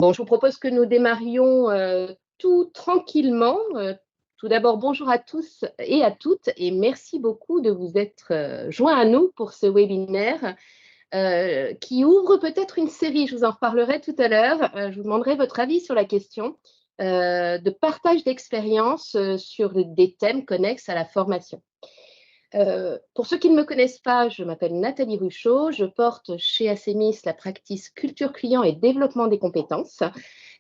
Bon, je vous propose que nous démarrions tout tranquillement. Tout d'abord, bonjour à tous et à toutes et merci beaucoup de vous être joints à nous pour ce webinaire qui ouvre peut-être une série. Je vous en reparlerai tout à l'heure. Je vous demanderai votre avis sur la question de partage d'expériences sur des thèmes connexes à la formation. Pour ceux qui ne me connaissent pas, je m'appelle Nathalie Ruchot, je porte chez Acemis la practice culture client et développement des compétences.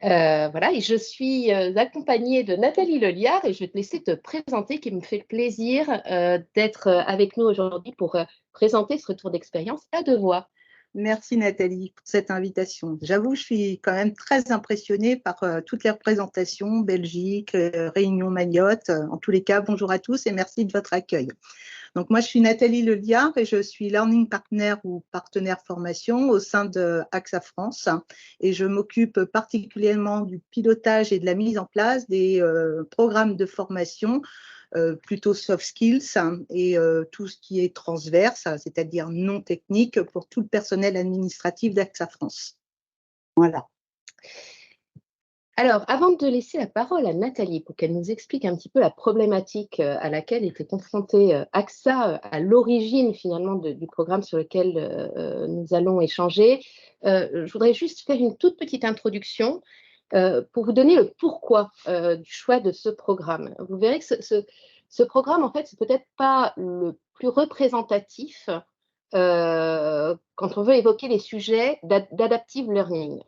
Voilà, et je suis accompagnée de Nathalie Leliard et je vais te laisser te présenter, qui me fait plaisir d'être avec nous aujourd'hui pour présenter ce retour d'expérience à deux voix. Merci Nathalie pour cette invitation. J'avoue, je suis quand même très impressionnée par toutes les représentations, Belgique, Réunion, Mayotte. En tous les cas, bonjour à tous et merci de votre accueil. Donc moi, je suis Nathalie Leliard et je suis Learning Partner ou partenaire formation au sein de AXA France et je m'occupe particulièrement du pilotage et de la mise en place des programmes de formation plutôt soft skills et tout ce qui est transverse, c'est-à-dire non technique pour tout le personnel administratif d'AXA France. Voilà. Alors, avant de laisser la parole à Nathalie pour qu'elle nous explique un petit peu la problématique à laquelle était confrontée AXA à l'origine finalement du programme sur lequel nous allons échanger, je voudrais juste faire une toute petite introduction pour vous donner le pourquoi du choix de ce programme. Vous verrez que ce programme, en fait, c'est peut-être pas le plus représentatif quand on veut évoquer les sujets d'adaptive learning.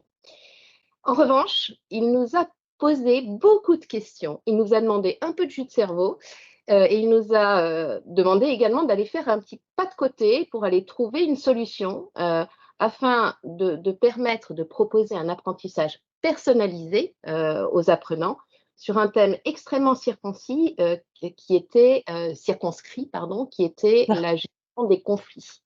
En revanche, il nous a posé beaucoup de questions. Il nous a demandé un peu de jus de cerveau et il nous a demandé également d'aller faire un petit pas de côté pour aller trouver une solution afin de permettre de proposer un apprentissage personnalisé aux apprenants sur un thème extrêmement circonscrit, qui était la gestion des conflits.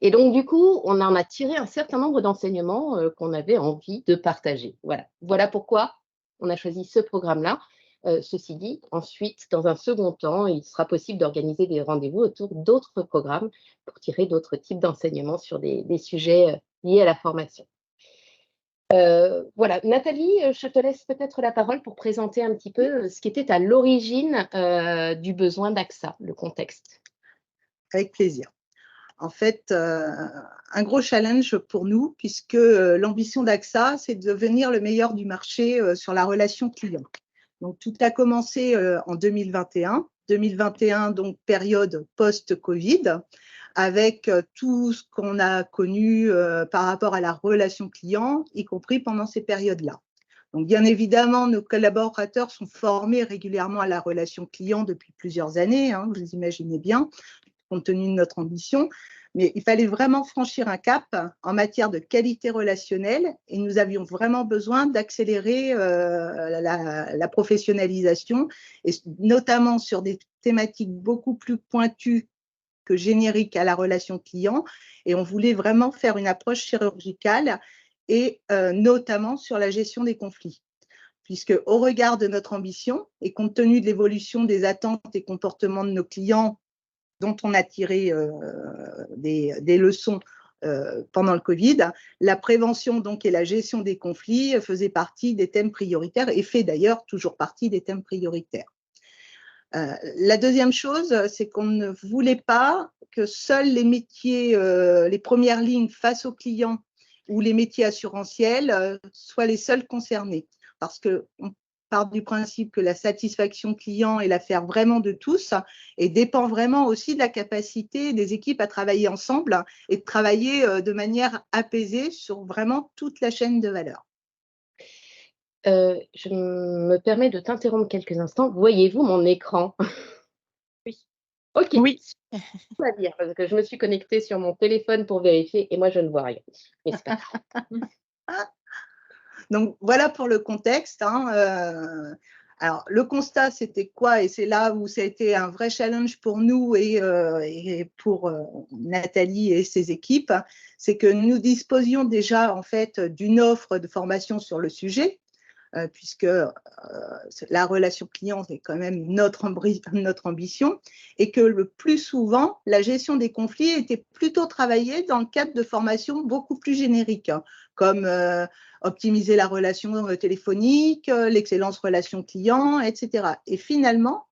Et donc, du coup, on en a tiré un certain nombre d'enseignements qu'on avait envie de partager. Voilà pourquoi on a choisi ce programme-là. Ceci dit, ensuite, dans un second temps, il sera possible d'organiser des rendez-vous autour d'autres programmes pour tirer d'autres types d'enseignements sur des sujets liés à la formation. Voilà, Nathalie, je te laisse peut-être la parole pour présenter un petit peu ce qui était à l'origine du besoin d'AXA, le contexte. Avec plaisir. En fait, un gros challenge pour nous, puisque l'ambition d'AXA, c'est de devenir le meilleur du marché sur la relation client. Donc, tout a commencé en 2021. 2021, donc période post-Covid, avec tout ce qu'on a connu par rapport à la relation client, y compris pendant ces périodes-là. Donc, bien évidemment, nos collaborateurs sont formés régulièrement à la relation client depuis plusieurs années, hein, vous imaginez bien, compte tenu de notre ambition, mais il fallait vraiment franchir un cap en matière de qualité relationnelle et nous avions vraiment besoin d'accélérer la professionnalisation, et notamment sur des thématiques beaucoup plus pointues que génériques à la relation client, et on voulait vraiment faire une approche chirurgicale et notamment sur la gestion des conflits. Puisque au regard de notre ambition et compte tenu de l'évolution des attentes et comportements de nos clients dont on a tiré des leçons pendant le Covid, la prévention donc et la gestion des conflits faisaient partie des thèmes prioritaires et fait d'ailleurs toujours partie des thèmes prioritaires. La deuxième chose, c'est qu'on ne voulait pas que seuls les métiers, les premières lignes face aux clients ou les métiers assurantiels soient les seuls concernés. Parce qu'on part du principe que la satisfaction client est l'affaire vraiment de tous et dépend vraiment aussi de la capacité des équipes à travailler ensemble et de travailler de manière apaisée sur vraiment toute la chaîne de valeur. Je me permets de t'interrompre quelques instants. Voyez-vous mon écran? Oui. Ok. Oui. On va dire, parce que je me suis connectée sur mon téléphone pour vérifier et moi, je ne vois rien. Mais c'est pas grave. Donc, voilà pour le contexte. Alors, le constat, c'était quoi? Et c'est là où ça a été un vrai challenge pour nous et pour Nathalie et ses équipes, c'est que nous disposions déjà en fait d'une offre de formation sur le sujet, puisque la relation client est quand même notre ambition, et que le plus souvent, la gestion des conflits était plutôt travaillée dans le cadre de formations beaucoup plus génériques, comme optimiser la relation téléphonique, l'excellence relation client, etc. Et finalement,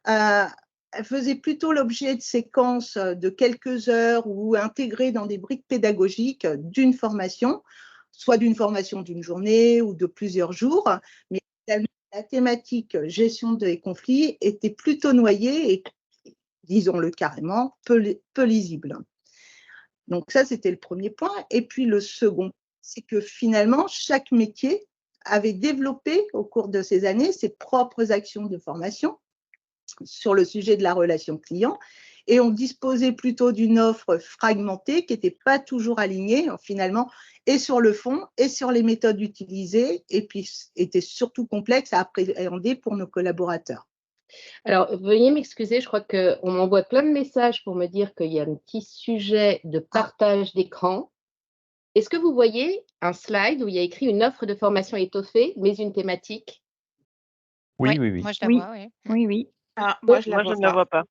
elle faisait plutôt l'objet de séquences de quelques heures ou intégrées dans des briques pédagogiques d'une formation, soit d'une formation d'une journée ou de plusieurs jours, mais la thématique gestion des conflits était plutôt noyée et, disons-le carrément, peu lisible. Donc ça, c'était le premier point. Et puis le second, c'est que finalement, chaque métier avait développé au cours de ces années ses propres actions de formation sur le sujet de la relation client, et on disposait plutôt d'une offre fragmentée qui n'était pas toujours alignée finalement et sur le fond et sur les méthodes utilisées, et puis était surtout complexe à appréhender pour nos collaborateurs. Alors, veuillez m'excuser, je crois qu'on m'envoie plein de messages pour me dire qu'il y a un petit sujet de partage d'écran. Est-ce que vous voyez un slide où il y a écrit une offre de formation étoffée, mais une thématique? Oui, Moi, je la vois, oui. oui, oui. Ah, moi, je ne la vois pas.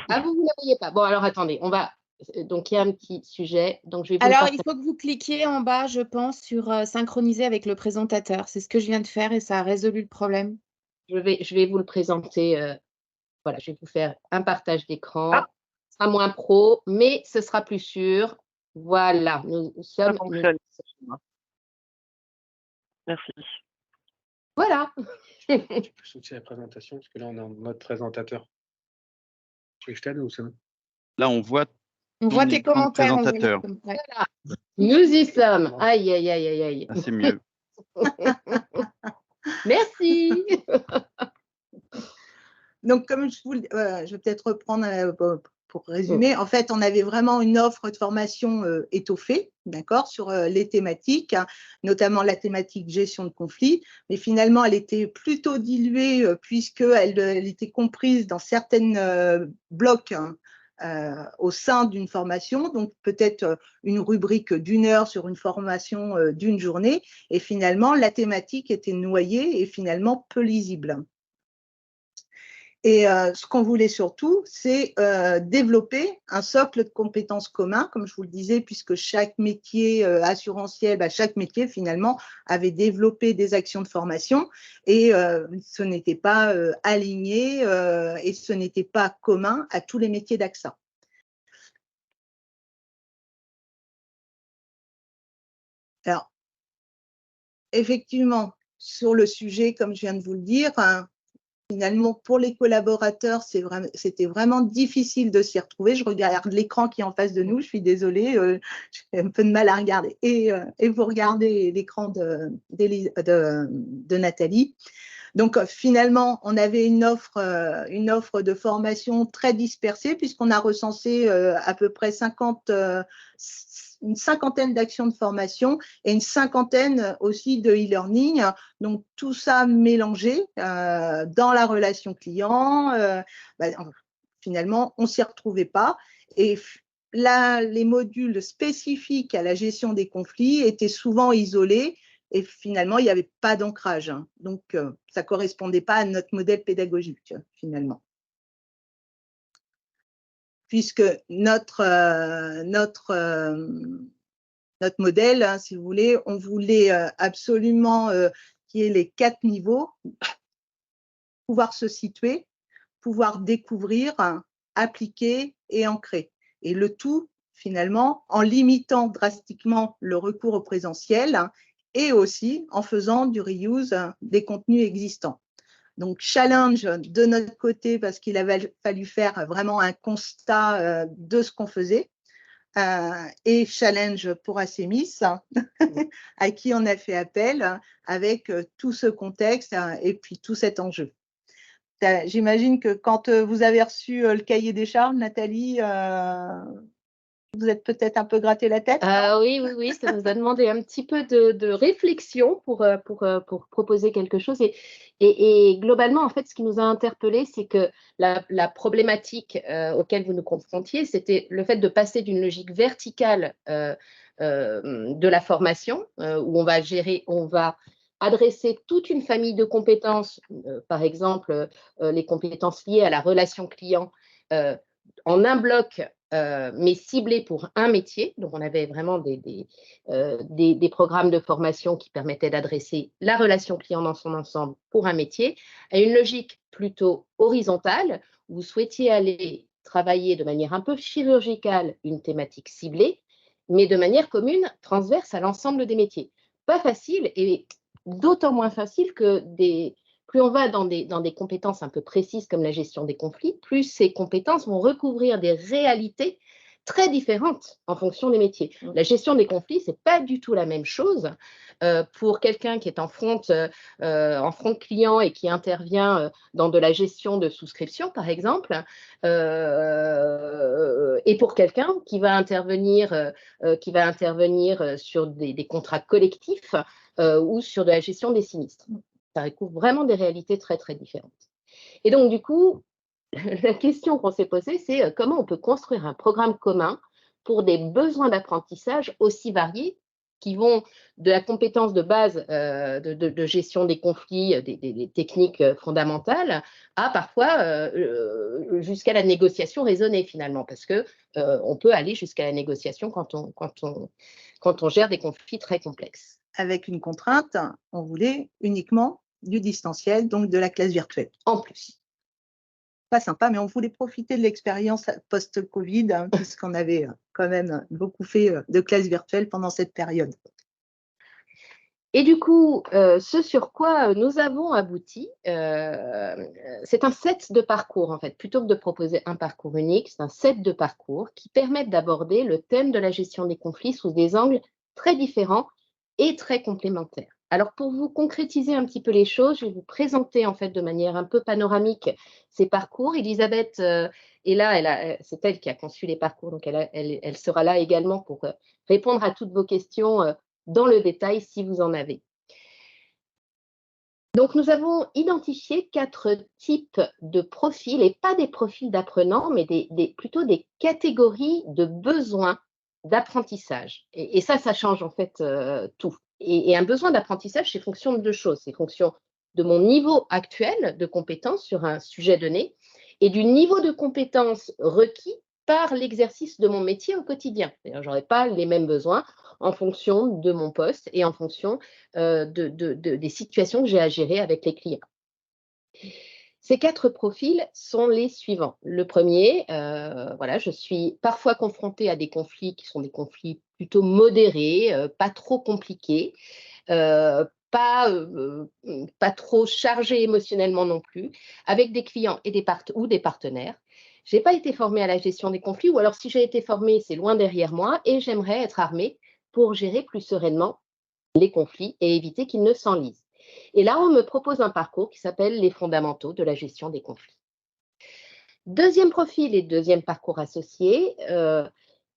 Ah, vous ne la voyez pas? Bon, alors attendez, on va. Donc, il y a un petit sujet. Donc, je vais vous Alors, le il partager. faut que vous cliquiez en bas, je pense, sur synchroniser avec le présentateur. C'est ce que je viens de faire et ça a résolu le problème. Je vais vous le présenter. Voilà, je vais vous faire un partage d'écran. Ce sera moins pro, mais ce sera plus sûr. Voilà, nous Ça sommes. fonctionne. Merci. Voilà. Tu peux switcher la présentation parce que là, on est en mode présentateur. Tu veux que je t'aide ou c'est bon? Là, on voit On voit tes écran de commentaires. présentateur. Ouais. Voilà. Nous y sommes. Aïe, aïe, aïe, aïe, aïe. Ah, c'est mieux. Merci. Donc, comme je vais peut-être reprendre pour résumer. En fait, on avait vraiment une offre de formation étoffée, d'accord, sur les thématiques, hein, notamment la thématique gestion de conflits. Mais finalement, elle était plutôt diluée puisqu'elle était comprise dans certaines blocs, hein, au sein d'une formation, donc peut-être une rubrique d'une heure sur une formation d'une journée. Et finalement, la thématique était noyée et finalement peu lisible. Et ce qu'on voulait surtout, c'est développer un socle de compétences communs, comme je vous le disais, puisque chaque métier assurantiel, chaque métier finalement avait développé des actions de formation et ce n'était pas aligné et ce n'était pas commun à tous les métiers d'AXA. Alors, effectivement, sur le sujet, comme je viens de vous le dire, hein, finalement, pour les collaborateurs, c'était vraiment difficile de s'y retrouver. Je regarde l'écran qui est en face de nous, je suis désolée, j'ai un peu de mal à regarder. Et vous regardez l'écran de Nathalie. Donc, finalement, on avait une offre de formation très dispersée puisqu'on a recensé à peu près une cinquantaine d'actions de formation et une cinquantaine aussi de e-learning. Donc, tout ça mélangé dans la relation client. Finalement, on ne s'y retrouvait pas. Et là, les modules spécifiques à la gestion des conflits étaient souvent isolés et finalement, il n'y avait pas d'ancrage. Hein. Donc, ça ne correspondait pas à notre modèle pédagogique, finalement. Puisque notre modèle, hein, si vous voulez, on voulait absolument qu'il y ait les 4 niveaux, pouvoir se situer, pouvoir découvrir, hein, appliquer et ancrer. Et le tout, finalement, en limitant drastiquement le recours au présentiel hein, et aussi en faisant du reuse hein, des contenus existants. Donc, challenge de notre côté parce qu'il avait fallu faire vraiment un constat de ce qu'on faisait. Et challenge pour Assemis, à qui on a fait appel avec tout ce contexte et puis tout cet enjeu. J'imagine que quand vous avez reçu le cahier des charges, Nathalie, vous êtes peut-être un peu gratté la tête. Oui, ça nous a demandé un petit peu de réflexion pour proposer quelque chose. Et globalement, en fait, ce qui nous a interpellés, c'est que la problématique auquel vous nous confrontiez, c'était le fait de passer d'une logique verticale de la formation, où on va adresser toute une famille de compétences, par exemple les compétences liées à la relation client, en un bloc mais ciblés pour un métier. Donc, on avait vraiment des programmes de formation qui permettaient d'adresser la relation client dans son ensemble pour un métier, à une logique plutôt horizontale. Vous souhaitiez aller travailler de manière un peu chirurgicale une thématique ciblée, mais de manière commune, transverse à l'ensemble des métiers. Pas facile, et d'autant moins facile que plus on va dans des compétences un peu précises comme la gestion des conflits, plus ces compétences vont recouvrir des réalités très différentes en fonction des métiers. La gestion des conflits, ce n'est pas du tout la même chose pour quelqu'un qui est en front client et qui intervient dans de la gestion de souscription, par exemple, et pour quelqu'un qui va intervenir sur des contrats collectifs ou sur de la gestion des sinistres. Ça recouvre vraiment des réalités très, très différentes. Et donc, du coup, la question qu'on s'est posée, c'est comment on peut construire un programme commun pour des besoins d'apprentissage aussi variés qui vont de la compétence de base de gestion des conflits, des techniques fondamentales, à parfois jusqu'à la négociation raisonnée finalement, parce qu'on peut aller jusqu'à la négociation quand on gère des conflits très complexes. Avec une contrainte, on voulait uniquement du distanciel, donc de la classe virtuelle. En plus. Pas sympa, mais on voulait profiter de l'expérience post-Covid, puisqu'on avait quand même beaucoup fait de classes virtuelles pendant cette période. Et du coup, ce sur quoi nous avons abouti, c'est un set de parcours, en fait. Plutôt que de proposer un parcours unique, c'est un set de parcours qui permettent d'aborder le thème de la gestion des conflits sous des angles très différents et très complémentaires. Alors, pour vous concrétiser un petit peu les choses, je vais vous présenter en fait de manière un peu panoramique ces parcours. Elisabeth est là, c'est elle qui a conçu les parcours, donc elle sera là également pour répondre à toutes vos questions dans le détail si vous en avez. Donc, nous avons identifié 4 types de profils, et pas des profils d'apprenants, mais plutôt des catégories de besoins d'apprentissage. Et ça change en fait tout. Et un besoin d'apprentissage, c'est fonction de 2 choses. C'est fonction de mon niveau actuel de compétence sur un sujet donné et du niveau de compétence requis par l'exercice de mon métier au quotidien. Je n'aurai pas les mêmes besoins en fonction de mon poste et en fonction des situations que j'ai à gérer avec les clients. Ces 4 profils sont les suivants. Le premier, je suis parfois confrontée à des conflits qui sont des conflits plutôt modérés, pas trop compliqués, pas trop chargés émotionnellement non plus, avec des clients et ou des partenaires. Je n'ai pas été formée à la gestion des conflits, ou alors si j'ai été formée, c'est loin derrière moi, et j'aimerais être armée pour gérer plus sereinement les conflits et éviter qu'ils ne s'enlisent. Et là, on me propose un parcours qui s'appelle les fondamentaux de la gestion des conflits. Deuxième profil et deuxième parcours associé,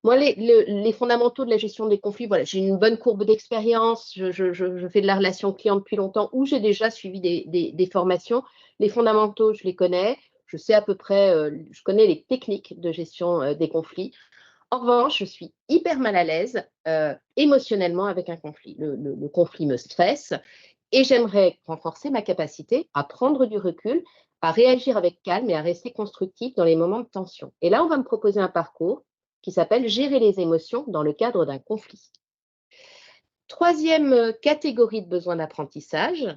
moi, les fondamentaux de la gestion des conflits, voilà, j'ai une bonne courbe d'expérience, je fais de la relation client depuis longtemps, ou j'ai déjà suivi des formations. Les fondamentaux, je les connais, je sais à peu près, je connais les techniques de gestion des conflits. En revanche, je suis hyper mal à l'aise émotionnellement avec un conflit. Le conflit me stresse et j'aimerais renforcer ma capacité à prendre du recul, à réagir avec calme et à rester constructif dans les moments de tension. Et là, on va me proposer un parcours qui s'appelle Gérer les émotions dans le cadre d'un conflit. Troisième catégorie de besoins d'apprentissage.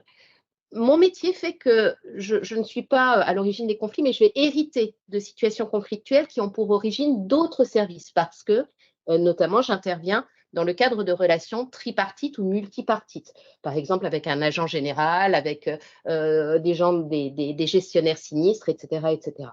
Mon métier fait que je ne suis pas à l'origine des conflits, mais je vais hériter de situations conflictuelles qui ont pour origine d'autres services parce que, notamment, j'interviens dans le cadre de relations tripartites ou multipartites. Par exemple, avec un agent général, avec des gestionnaires sinistres, etc., etc.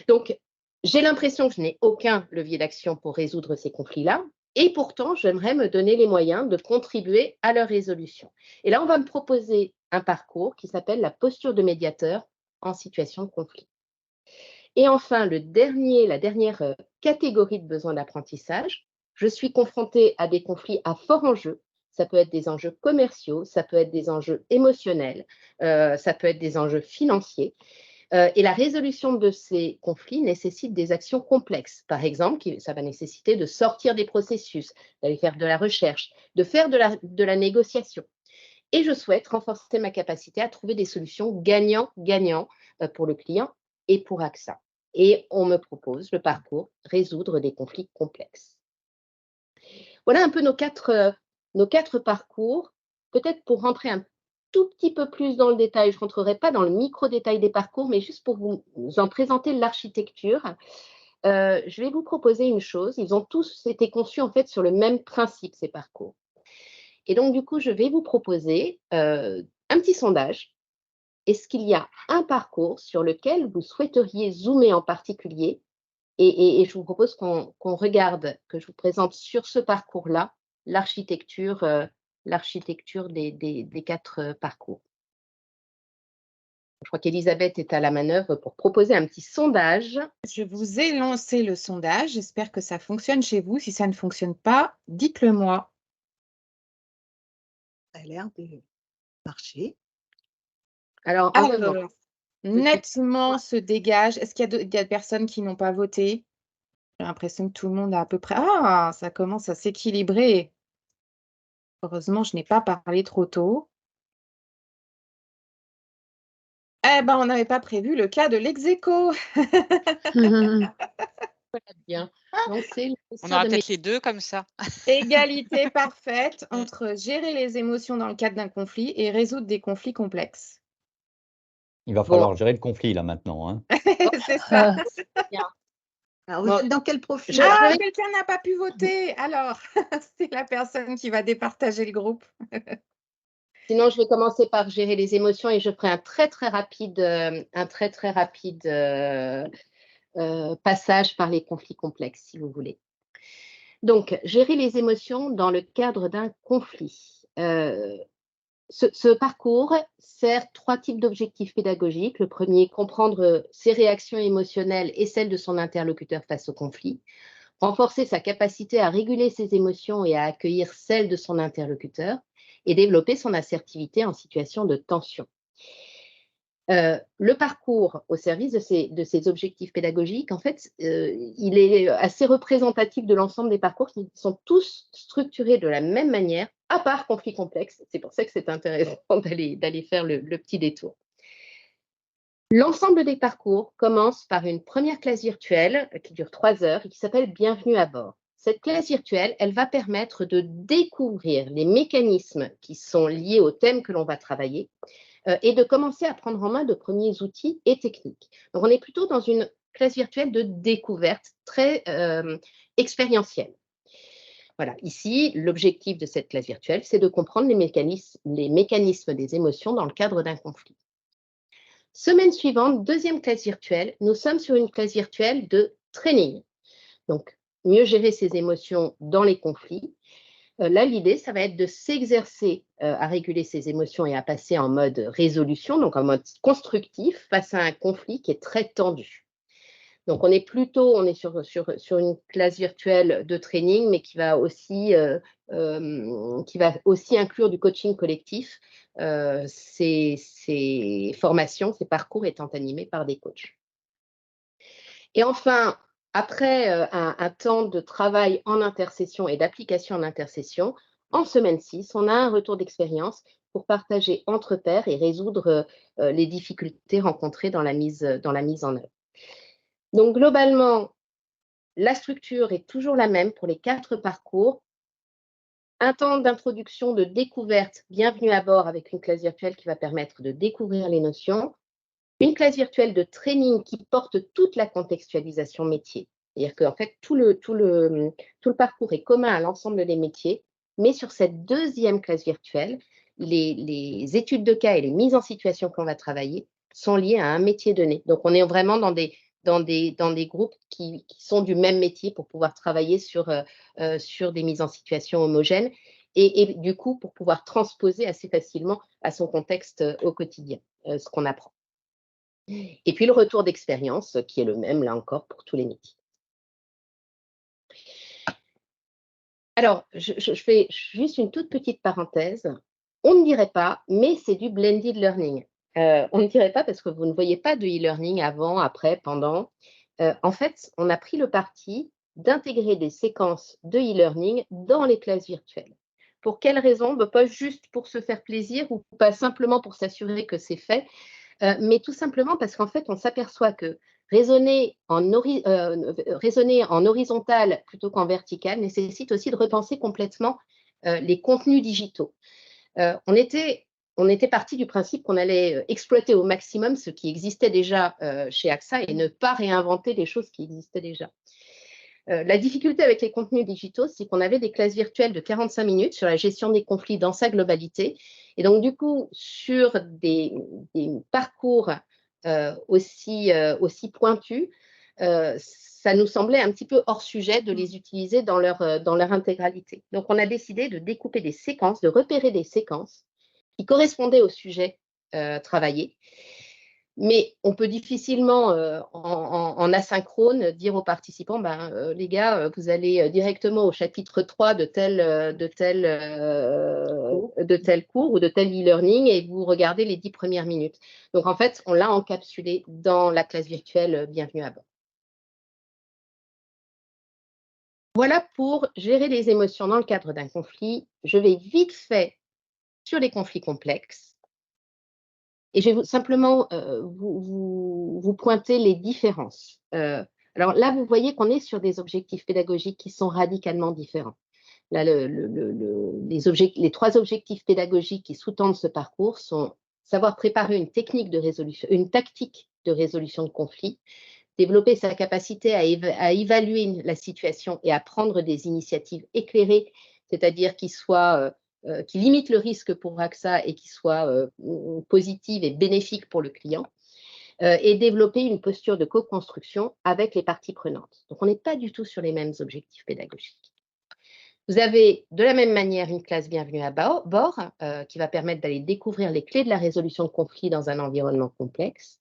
Donc, j'ai l'impression que je n'ai aucun levier d'action pour résoudre ces conflits-là. Et pourtant, j'aimerais me donner les moyens de contribuer à leur résolution. Et là, on va me proposer un parcours qui s'appelle la posture de médiateur en situation de conflit. Et enfin, la dernière catégorie de besoins d'apprentissage, je suis confrontée à des conflits à fort enjeu. Ça peut être des enjeux commerciaux, ça peut être des enjeux émotionnels, ça peut être des enjeux financiers. Et la résolution de ces conflits nécessite des actions complexes. Par exemple, ça va nécessiter de sortir des processus, d'aller faire de la recherche, de faire de la négociation. Et je souhaite renforcer ma capacité à trouver des solutions gagnant-gagnant pour le client et pour AXA. Et on me propose le parcours résoudre des conflits complexes. Voilà un peu nos quatre parcours. Peut-être pour rentrer un tout petit peu plus dans le détail, je ne rentrerai pas dans le micro-détail des parcours, mais juste pour vous en présenter l'architecture, je vais vous proposer une chose. Ils ont tous été conçus en fait sur le même principe, ces parcours. Et donc, du coup, je vais vous proposer un petit sondage. Est-ce qu'il y a un parcours sur lequel vous souhaiteriez zoomer en particulier? Et je vous propose qu'on regarde, que je vous présente sur ce parcours-là, l'architecture des quatre parcours. Je crois qu'Elisabeth est à la manœuvre pour proposer un petit sondage. Je vous ai lancé le sondage. J'espère que ça fonctionne chez vous. Si ça ne fonctionne pas, dites-le moi. Ça a l'air de marcher. Alors, en revanche, Alors, nettement se dégage. Est-ce qu'il y a des personnes qui n'ont pas voté? J'ai l'impression que tout le monde a à peu près… Ah, ça commence à s'équilibrer. Heureusement, je n'ai pas parlé trop tôt. Eh ben, on n'avait pas prévu le cas de l'ex-aequo. bien. Donc, On aura peut-être les deux comme ça. Égalité parfaite entre gérer les émotions dans le cadre d'un conflit et résoudre des conflits complexes. Il va falloir gérer le conflit là maintenant, hein. C'est ça. Alors, vous êtes dans quel profil? Ah, quelqu'un n'a pas pu voter. Alors, c'est la personne qui va départager le groupe. Sinon, je vais commencer par gérer les émotions et je ferai un très rapide passage par les conflits complexes, si vous voulez. Donc, gérer les émotions dans le cadre d'un conflit. Ce parcours sert trois types d'objectifs pédagogiques. Le premier, comprendre ses réactions émotionnelles et celles de son interlocuteur face au conflit. Renforcer sa capacité à réguler ses émotions et à accueillir celles de son interlocuteur. Et développer son assertivité en situation de tension. Le parcours au service de ces objectifs pédagogiques, en fait, il est assez représentatif de l'ensemble des parcours qui sont tous structurés de la même manière, à part conflit complexe. C'est pour ça que c'est intéressant d'aller faire le petit détour. L'ensemble des parcours commence par une première classe virtuelle qui dure 3 heures et qui s'appelle « Bienvenue à bord ». Cette classe virtuelle, elle va permettre de découvrir les mécanismes qui sont liés au thème que l'on va travailler et de commencer à prendre en main de premiers outils et techniques. Donc, on est plutôt dans une classe virtuelle de découverte très expérientielle. Voilà, ici, l'objectif de cette classe virtuelle, c'est de comprendre les mécanismes des émotions dans le cadre d'un conflit. Semaine suivante, deuxième classe virtuelle, nous sommes sur une classe virtuelle de training. Donc, mieux gérer ses émotions dans les conflits. Là, l'idée, ça va être de s'exercer à réguler ses émotions et à passer en mode résolution, donc en mode constructif face à un conflit qui est très tendu. Donc, on est sur une classe virtuelle de training, mais qui va aussi inclure du coaching collectif, ces formations, ces parcours étant animés par des coachs. Et enfin, après un temps de travail en intercession et d'application en intercession, en semaine 6, on a un retour d'expérience pour partager entre pairs et résoudre les difficultés rencontrées dans la mise en œuvre. Donc, globalement, la structure est toujours la même pour les 4 parcours. Un temps d'introduction, de découverte, bienvenue à bord avec une classe virtuelle qui va permettre de découvrir les notions. Une classe virtuelle de training qui porte toute la contextualisation métier. C'est-à-dire qu'en fait, tout le parcours est commun à l'ensemble des métiers, mais sur cette deuxième classe virtuelle, les études de cas et les mises en situation qu'on va travailler sont liées à un métier donné. Donc, on est vraiment dans des groupes qui sont du même métier pour pouvoir travailler sur des mises en situation homogènes et du coup, pour pouvoir transposer assez facilement à son contexte au quotidien, ce qu'on apprend. Et puis le retour d'expérience qui est le même, là encore, pour tous les métiers. Alors, je fais juste une toute petite parenthèse. On ne dirait pas, mais c'est du blended learning. On ne dirait pas parce que vous ne voyez pas de e-learning avant, après, pendant. En fait, on a pris le parti d'intégrer des séquences de e-learning dans les classes virtuelles. Pour quelles raisons? Pas juste pour se faire plaisir ou pas simplement pour s'assurer que c'est fait, mais tout simplement parce qu'en fait, on s'aperçoit que raisonner en horizontal plutôt qu'en vertical nécessite aussi de repenser complètement les contenus digitaux. On était parti du principe qu'on allait exploiter au maximum ce qui existait déjà chez AXA et ne pas réinventer les choses qui existaient déjà. La difficulté avec les contenus digitaux, c'est qu'on avait des classes virtuelles de 45 minutes sur la gestion des conflits dans sa globalité. Et donc, du coup, sur des parcours aussi pointus, ça nous semblait un petit peu hors sujet de les utiliser dans leur intégralité. Donc, on a décidé de découper des séquences, de repérer des séquences qui correspondaient au sujet travaillé. Mais on peut difficilement, en asynchrone, dire aux participants, les gars, vous allez directement au chapitre 3 de tel cours ou de tel e-learning et vous regardez les 10 premières minutes. Donc, en fait, on l'a encapsulé dans la classe virtuelle Bienvenue à bord. Voilà pour gérer les émotions dans le cadre d'un conflit. Je vais vite fait sur les conflits complexes. Et je vais simplement vous pointer les différences. Alors là, vous voyez qu'on est sur des objectifs pédagogiques qui sont radicalement différents. Là, les 3 objectifs pédagogiques qui sous-tendent ce parcours sont savoir préparer une tactique de résolution de conflit, développer sa capacité à évaluer la situation et à prendre des initiatives éclairées, c'est-à-dire qui limite le risque pour AXA et qui soit positive et bénéfique pour le client, et développer une posture de co-construction avec les parties prenantes. Donc, on n'est pas du tout sur les mêmes objectifs pédagogiques. Vous avez de la même manière une classe Bienvenue à bord qui va permettre d'aller découvrir les clés de la résolution de conflits dans un environnement complexe.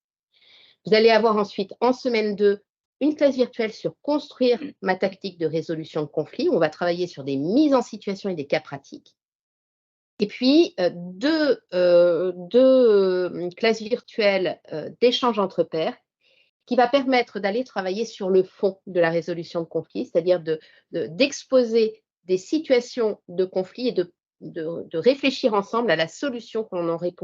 Vous allez avoir ensuite, en semaine 2, une classe virtuelle sur construire ma tactique de résolution de conflits, où on va travailler sur des mises en situation et des cas pratiques. Et puis, deux classes virtuelles d'échange entre pairs qui va permettre d'aller travailler sur le fond de la résolution de conflits, c'est-à-dire d'exposer des situations de conflit et de réfléchir ensemble à la solution qu'on aurait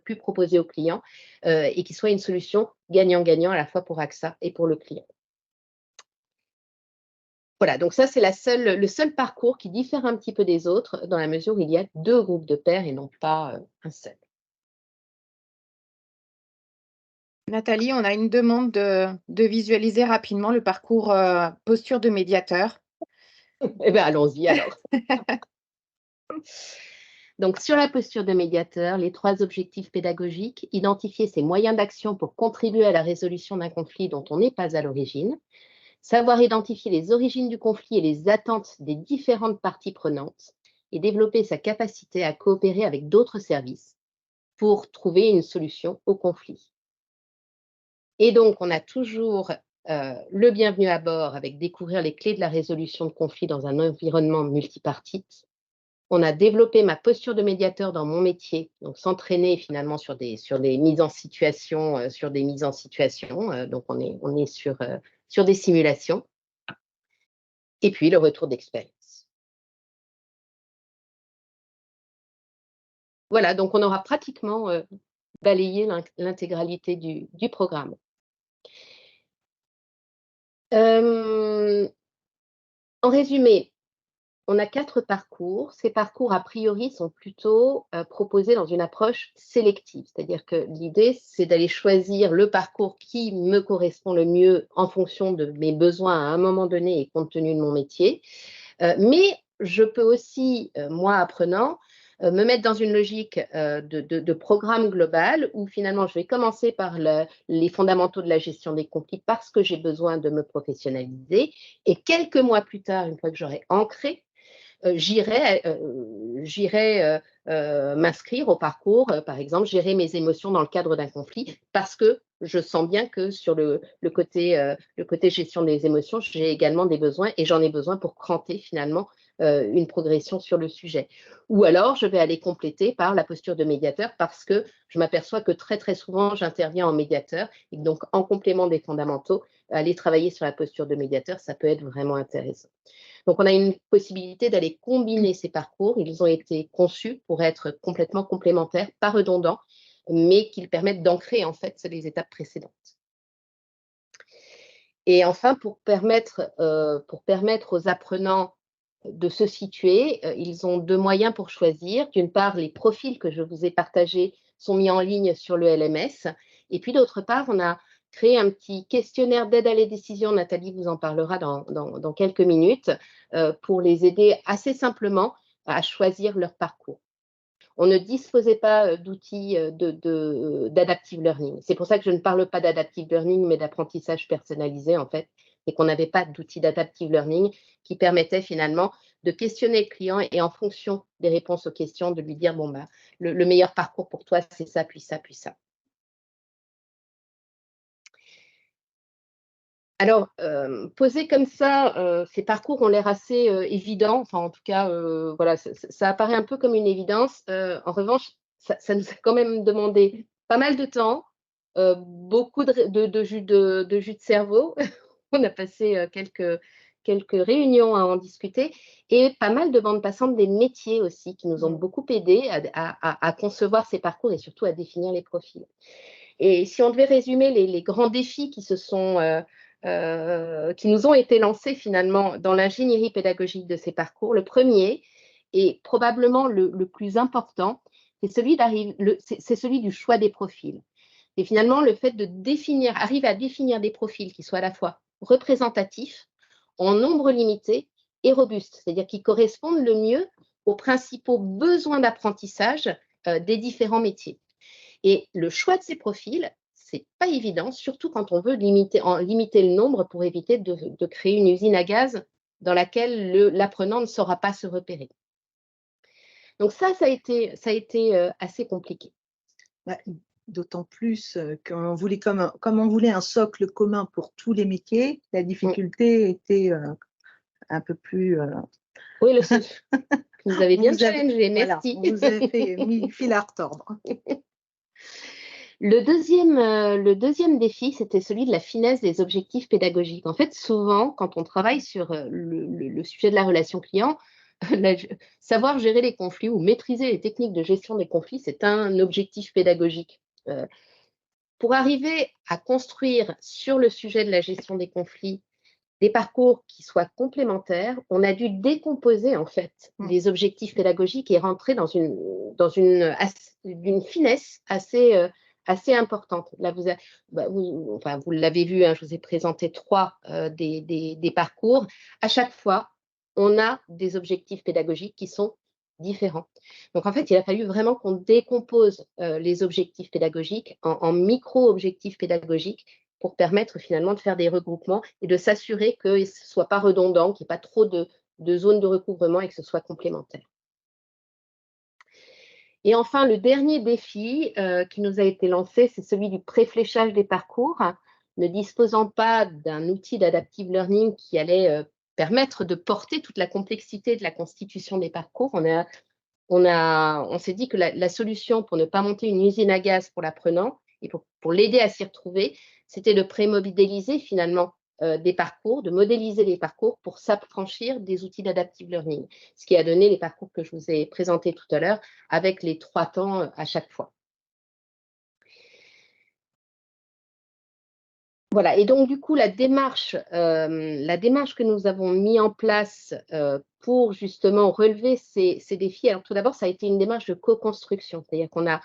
pu proposer au client et qui soit une solution gagnant-gagnant à la fois pour AXA et pour le client. Voilà, donc ça, c'est le seul parcours qui diffère un petit peu des autres dans la mesure où il y a 2 groupes de pairs et non pas un seul. Nathalie, on a une demande de visualiser rapidement le parcours posture de médiateur. Eh bien, allons-y alors. Donc, sur la posture de médiateur, les 3 objectifs pédagogiques, identifier ses moyens d'action pour contribuer à la résolution d'un conflit dont on n'est pas à l'origine, savoir identifier les origines du conflit et les attentes des différentes parties prenantes et développer sa capacité à coopérer avec d'autres services pour trouver une solution au conflit. Et donc, on a toujours le bienvenu à bord avec découvrir les clés de la résolution de conflits dans un environnement multipartite. On a développé ma posture de médiateur dans mon métier, donc s'entraîner finalement sur des mises en situation, donc on est sur des simulations. Et puis le retour d'expérience. Voilà, donc on aura pratiquement balayé l'intégralité du programme. En résumé, on a 4 parcours. Ces parcours, a priori, sont plutôt proposés dans une approche sélective. C'est-à-dire que l'idée, c'est d'aller choisir le parcours qui me correspond le mieux en fonction de mes besoins à un moment donné et compte tenu de mon métier. Mais je peux aussi, moi apprenant, me mettre dans une logique de programme global où finalement je vais commencer par les fondamentaux de la gestion des conflits parce que j'ai besoin de me professionnaliser et quelques mois plus tard, une fois que j'aurai ancré, j'irai m'inscrire au parcours, par exemple, gérer mes émotions dans le cadre d'un conflit, parce que je sens bien que sur le côté gestion des émotions, j'ai également des besoins et j'en ai besoin pour cranter finalement une progression sur le sujet. Ou alors, je vais aller compléter par la posture de médiateur parce que je m'aperçois que très, très souvent, j'interviens en médiateur et donc en complément des fondamentaux, aller travailler sur la posture de médiateur, ça peut être vraiment intéressant. Donc, on a une possibilité d'aller combiner ces parcours. Ils ont été conçus pour être complètement complémentaires, pas redondants, mais qu'ils permettent d'ancrer en fait les étapes précédentes. Et enfin, pour permettre aux apprenants de se situer, ils ont 2 moyens pour choisir. D'une part, les profils que je vous ai partagés sont mis en ligne sur le LMS. Et puis d'autre part, on a créé un petit questionnaire d'aide à la décision. Nathalie vous en parlera dans quelques minutes, pour les aider assez simplement à choisir leur parcours. On ne disposait pas d'outils d'adaptive learning. C'est pour ça que je ne parle pas d'adaptive learning, mais d'apprentissage personnalisé, en fait, et qu'on n'avait pas d'outils d'adaptive learning qui permettaient finalement de questionner le client et en fonction des réponses aux questions, de lui dire, bon, bah, le meilleur parcours pour toi, c'est ça, puis ça, puis ça. Alors, posés comme ça, ces parcours ont l'air assez évidents. Enfin, en tout cas, voilà, ça apparaît un peu comme une évidence. En revanche, ça nous a quand même demandé pas mal de temps, beaucoup de jus de cerveau. On a passé quelques réunions à en discuter et pas mal de bandes passantes des métiers aussi qui nous ont beaucoup aidés à concevoir ces parcours et surtout à définir les profils. Et si on devait résumer les grands défis qui nous ont été lancés finalement dans l'ingénierie pédagogique de ces parcours, le premier, et probablement le plus important, c'est celui du choix des profils. Et finalement, le fait arriver à définir des profils qui soient à la fois représentatifs, en nombre limité et robustes, c'est-à-dire qui correspondent le mieux aux principaux besoins d'apprentissage des différents métiers. Et le choix de ces profils, c'est pas évident, surtout quand on veut limiter le nombre pour éviter de créer une usine à gaz dans laquelle l'apprenant ne saura pas se repérer. Donc ça a été assez compliqué. Ouais, d'autant plus qu'on voulait, comme on voulait un socle commun pour tous les métiers, la difficulté était un peu plus… Oui, vous avez bien challengé, merci. Voilà, on vous avez mis le fil à retordre. Le deuxième défi, c'était celui de la finesse des objectifs pédagogiques. En fait, souvent, quand on travaille sur le sujet de la relation client, savoir gérer les conflits ou maîtriser les techniques de gestion des conflits, c'est un objectif pédagogique. Pour arriver à construire sur le sujet de la gestion des conflits des parcours qui soient complémentaires, on a dû décomposer en fait les objectifs pédagogiques et rentrer dans une finesse assez importante. Là, vous l'avez vu, hein, je vous ai présenté 3 des parcours. À chaque fois, on a des objectifs pédagogiques qui sont différents. Donc, en fait, il a fallu vraiment qu'on décompose les objectifs pédagogiques en micro-objectifs pédagogiques pour permettre finalement de faire des regroupements et de s'assurer que ce ne soit pas redondant, qu'il n'y ait pas trop de zones de recouvrement et que ce soit complémentaire. Et enfin, le dernier défi qui nous a été lancé, c'est celui du préfléchage des parcours. Ne disposant pas d'un outil d'adaptive learning qui allait permettre de porter toute la complexité de la constitution des parcours, on s'est dit que la solution pour ne pas monter une usine à gaz pour l'apprenant et pour l'aider à s'y retrouver, c'était de pré-modéliser finalement des parcours, de modéliser les parcours pour s'affranchir des outils d'adaptive learning, ce qui a donné les parcours que je vous ai présentés tout à l'heure avec les 3 temps à chaque fois. Voilà, et donc du coup, la démarche que nous avons mis en place pour justement relever ces défis, alors tout d'abord, ça a été une démarche de co-construction, c'est-à-dire qu'on a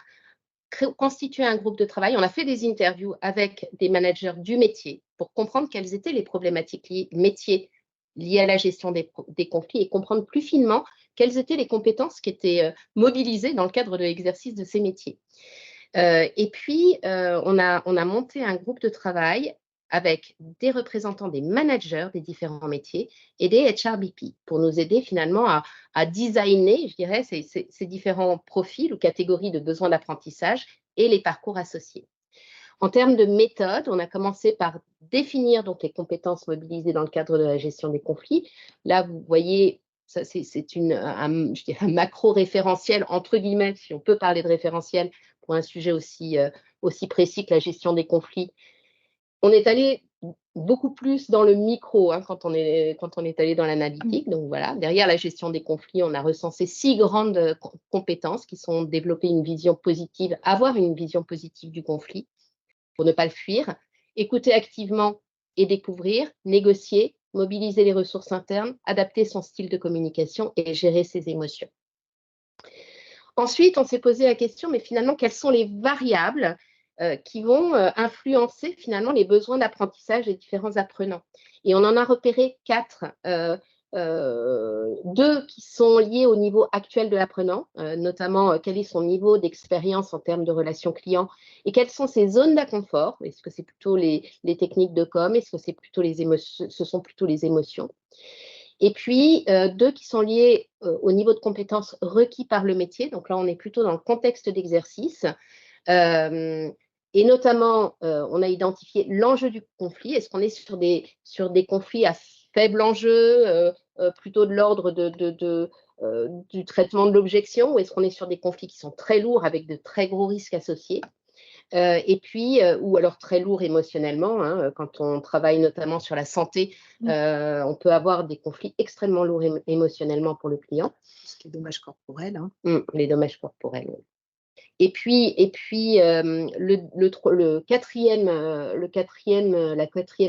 constitué un groupe de travail, on a fait des interviews avec des managers du métier pour comprendre quelles étaient les problématiques métiers liées à la gestion des conflits et comprendre plus finement quelles étaient les compétences qui étaient mobilisées dans le cadre de l'exercice de ces métiers. Et puis, on a monté un groupe de travail avec des représentants des managers des différents métiers et des HRBP pour nous aider finalement à designer, je dirais, ces différents profils ou catégories de besoins d'apprentissage et les parcours associés. En termes de méthode, on a commencé par définir donc les compétences mobilisées dans le cadre de la gestion des conflits. Là, vous voyez, ça, c'est je dirais un macro-référentiel, entre guillemets, si on peut parler de référentiel pour un sujet aussi précis que la gestion des conflits. On est allé beaucoup plus dans le micro hein, quand on est allé dans l'analytique. Donc voilà, derrière la gestion des conflits, on a recensé 6 grandes compétences qui sont développer une vision positive, avoir une vision positive du conflit pour ne pas le fuir, écouter activement et découvrir, négocier, mobiliser les ressources internes, adapter son style de communication et gérer ses émotions. Ensuite, on s'est posé la question, mais finalement, quelles sont les variables qui vont influencer finalement les besoins d'apprentissage des différents apprenants? Et on en a repéré 4. 2 qui sont liés au niveau actuel de l'apprenant, notamment quel est son niveau d'expérience en termes de relations clients et quelles sont ses zones d'inconfort. Est-ce que c'est plutôt les techniques de com? Est-ce que c'est plutôt ce sont plutôt les émotions? Et puis, 2 qui sont liés au niveau de compétences requis par le métier. Donc là, on est plutôt dans le contexte d'exercice. Et notamment, on a identifié l'enjeu du conflit. Est-ce qu'on est sur des conflits à faible enjeu, plutôt de l'ordre du traitement de l'objection, ou est-ce qu'on est sur des conflits qui sont très lourds avec de très gros risques associés? Et puis, ou alors très lourd émotionnellement, hein, quand on travaille notamment sur la santé, on peut avoir des conflits extrêmement lourds émotionnellement pour le client. Ce qui est dommages corporels. Hein. Les dommages corporels. Oui. Et puis la quatrième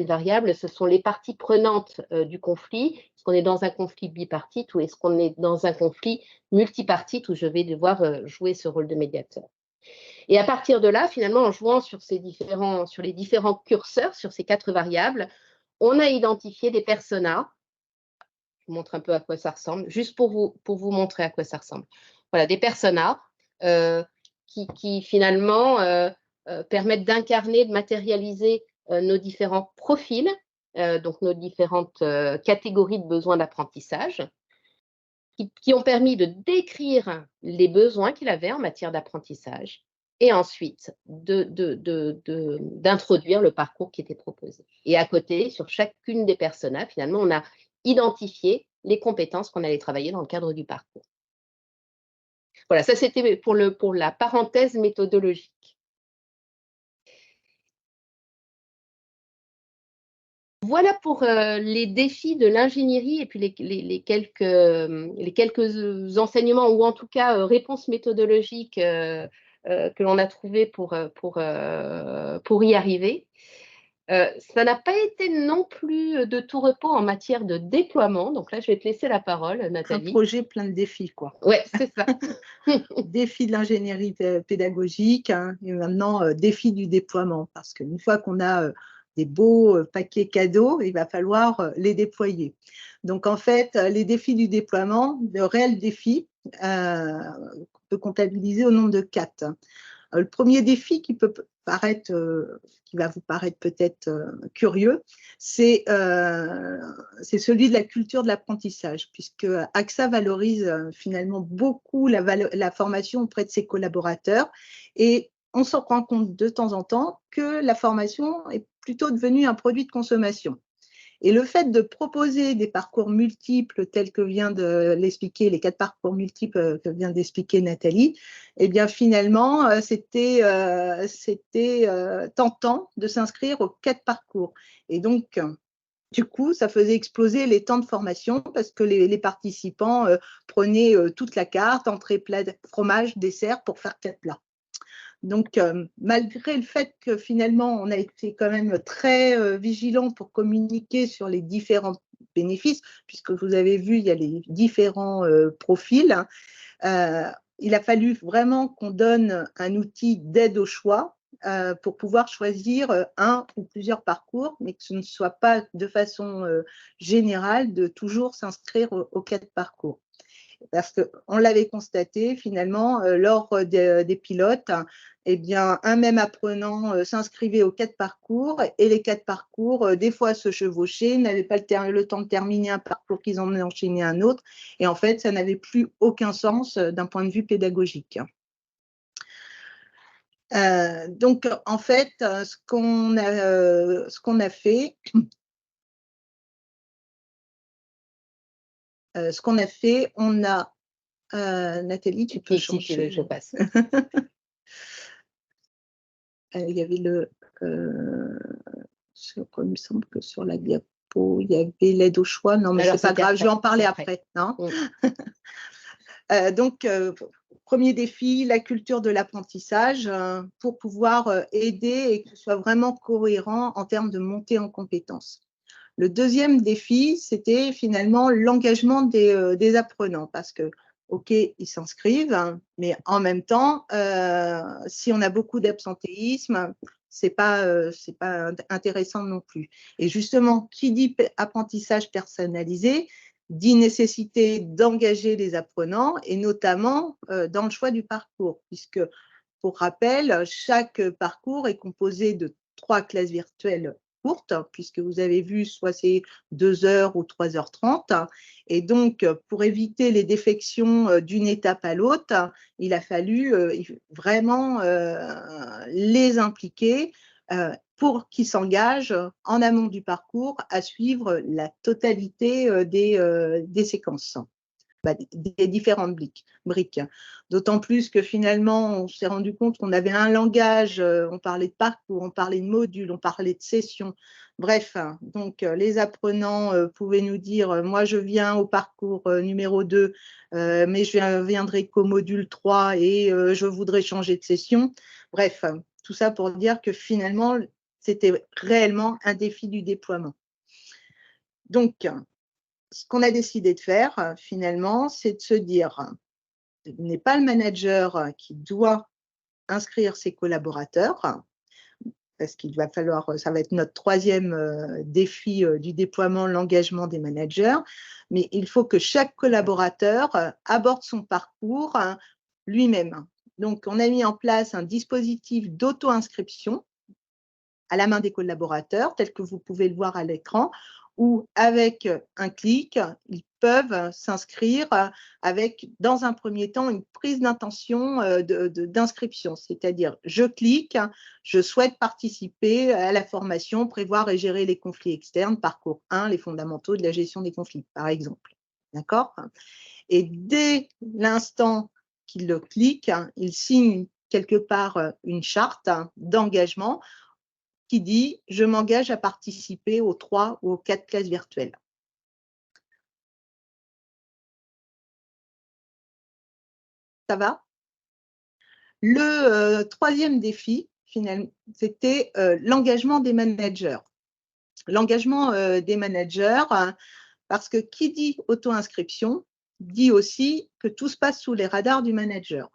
variable, ce sont les parties prenantes du conflit. Est-ce qu'on est dans un conflit bipartite ou est-ce qu'on est dans un conflit multipartite où je vais devoir jouer ce rôle de médiateur? Et à partir de là, finalement, en jouant sur les différents curseurs, sur ces 4 variables, on a identifié des personas. Je vous montre un peu à quoi ça ressemble, juste pour vous montrer à quoi ça ressemble. Voilà, des personas qui finalement permettent d'incarner, de matérialiser nos différents profils, donc nos différentes catégories de besoins d'apprentissage, qui ont permis de décrire les besoins qu'il avait en matière d'apprentissage et ensuite d'introduire le parcours qui était proposé. Et à côté, sur chacune des personas, finalement, on a identifié les compétences qu'on allait travailler dans le cadre du parcours. Voilà, ça c'était pour la parenthèse méthodologique. Voilà pour les défis de l'ingénierie et puis les quelques enseignements ou en tout cas réponses méthodologiques que l'on a trouvées pour y arriver. Ça n'a pas été non plus de tout repos en matière de déploiement. Donc là, je vais te laisser la parole, Nathalie. Un projet plein de défis, quoi. Oui, c'est ça. Défi de l'ingénierie pédagogique, hein, et maintenant défi du déploiement. Parce qu'une fois qu'on a des beaux paquets cadeaux, il va falloir les déployer. Donc en fait, les défis du déploiement, de réels défis, qu'on peut comptabiliser au nombre de 4. Le premier défi qui va vous paraître peut-être curieux, c'est celui de la culture de l'apprentissage, puisque AXA valorise finalement beaucoup la formation auprès de ses collaborateurs et on s'en rend compte de temps en temps que la formation est plutôt devenue un produit de consommation. Et le fait de proposer des parcours multiples tels que vient de l'expliquer, les 4 parcours multiples que vient d'expliquer Nathalie, eh bien finalement, c'était tentant de s'inscrire aux 4 parcours. Et donc, du coup, ça faisait exploser les temps de formation parce que les participants prenaient toute la carte, entrée, plat, fromage, dessert pour faire 4 plats. Donc, malgré le fait que finalement, on a été quand même très vigilant pour communiquer sur les différents bénéfices, puisque vous avez vu, il y a les différents profils, il a fallu vraiment qu'on donne un outil d'aide au choix pour pouvoir choisir un ou plusieurs parcours, mais que ce ne soit pas de façon générale de toujours s'inscrire aux 4 parcours. Parce qu'on l'avait constaté finalement lors des pilotes, eh bien, un même apprenant s'inscrivait aux 4 parcours et les 4 parcours, des fois, se chevauchaient, n'avaient pas le temps de terminer un parcours qu'ils en enchaîné un autre. Et en fait, ça n'avait plus aucun sens d'un point de vue pédagogique. Donc, en fait, ce qu'on a fait, on a… Nathalie, tu peux changer. Je passe. Il y avait il me semble que sur la diapo, il y avait l'aide au choix. Non, mais c'est pas grave, je vais en parler après. Non Donc, premier défi, la culture de l'apprentissage pour pouvoir aider et que ce soit vraiment cohérent en termes de montée en compétences. Le deuxième défi, c'était finalement l'engagement des apprenants parce que, OK, ils s'inscrivent, hein, mais en même temps, si on a beaucoup d'absentéisme, c'est pas intéressant non plus. Et justement, qui dit apprentissage personnalisé, dit nécessité d'engager les apprenants et notamment dans le choix du parcours, puisque, pour rappel, chaque parcours est composé de 3 classes virtuelles courtes, puisque vous avez vu, soit c'est 2 heures ou 3h30. Et donc, pour éviter les défections d'une étape à l'autre, il a fallu vraiment les impliquer pour qu'ils s'engagent en amont du parcours à suivre la totalité des séquences. Des différentes briques. D'autant plus que finalement, on s'est rendu compte qu'on avait un langage, on parlait de parcours, on parlait de modules, on parlait de sessions. Bref, donc les apprenants pouvaient nous dire, moi je viens au parcours numéro 2, mais je viendrai qu'au module 3 et je voudrais changer de session. Bref, tout ça pour dire que finalement, c'était réellement un défi du déploiement. Donc, ce qu'on a décidé de faire, finalement, c'est de se dire, ce n'est pas le manager qui doit inscrire ses collaborateurs, parce qu'il va falloir, ça va être notre troisième défi du déploiement, l'engagement des managers, mais il faut que chaque collaborateur aborde son parcours lui-même. Donc, on a mis en place un dispositif d'auto-inscription à la main des collaborateurs, tel que vous pouvez le voir à l'écran, où avec un clic, ils peuvent s'inscrire avec, dans un premier temps, une prise d'intention d'inscription. C'est-à-dire, je clique, je souhaite participer à la formation, prévoir et gérer les conflits externes, parcours 1, les fondamentaux de la gestion des conflits, par exemple. D'accord ? Et dès l'instant qu'il le clique, il signe quelque part une charte d'engagement qui dit « Je m'engage à participer aux 3 ou aux 4 classes virtuelles ». Ça va? Le troisième défi, finalement, c'était l'engagement des managers. L'engagement des managers, parce que qui dit auto-inscription, dit aussi que tout se passe sous les radars du manager.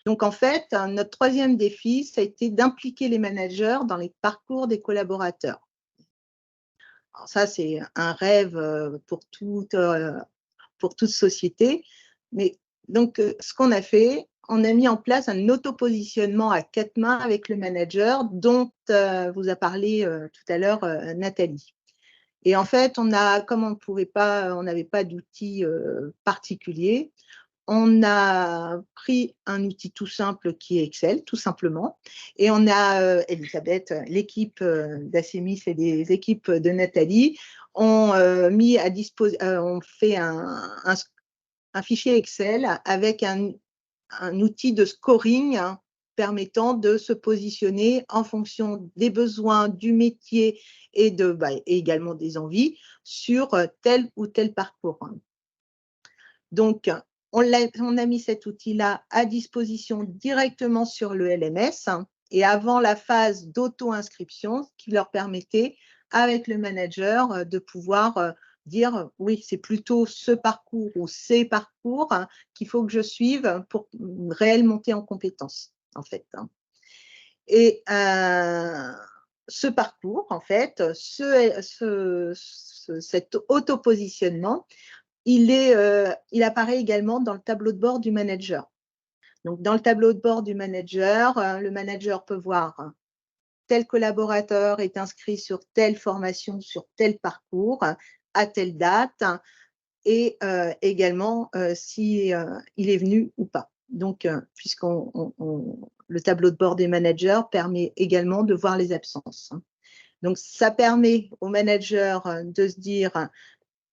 Donc, en fait, notre troisième défi, ça a été d'impliquer les managers dans les parcours des collaborateurs. Alors ça, c'est un rêve pour toute société. Mais donc, ce qu'on a fait, on a mis en place un auto-positionnement à 4 mains avec le manager dont vous a parlé tout à l'heure Nathalie. Et en fait, comme on n'avait pas d'outils particuliers, on a pris un outil tout simple qui est Excel, tout simplement. Et on a, Elisabeth, l'équipe d'Acemis et les équipes de Nathalie ont mis à disposition, ont fait un fichier Excel avec un outil de scoring permettant de se positionner en fonction des besoins du métier et également des envies sur tel ou tel parcours. Donc, on a mis cet outil-là à disposition directement sur le LMS et avant la phase d'auto-inscription, ce qui leur permettait, avec le manager, de pouvoir dire oui, c'est plutôt ce parcours ou ces parcours qu'il faut que je suive pour une réelle montée en compétences, en fait. Et ce parcours, en fait, cet auto-positionnement, il apparaît également dans le tableau de bord du manager. Donc, dans le tableau de bord du manager, le manager peut voir tel collaborateur est inscrit sur telle formation, sur tel parcours, à telle date, et également si il est venu ou pas. Donc, le tableau de bord des managers permet également de voir les absences. Donc, ça permet au manager de se dire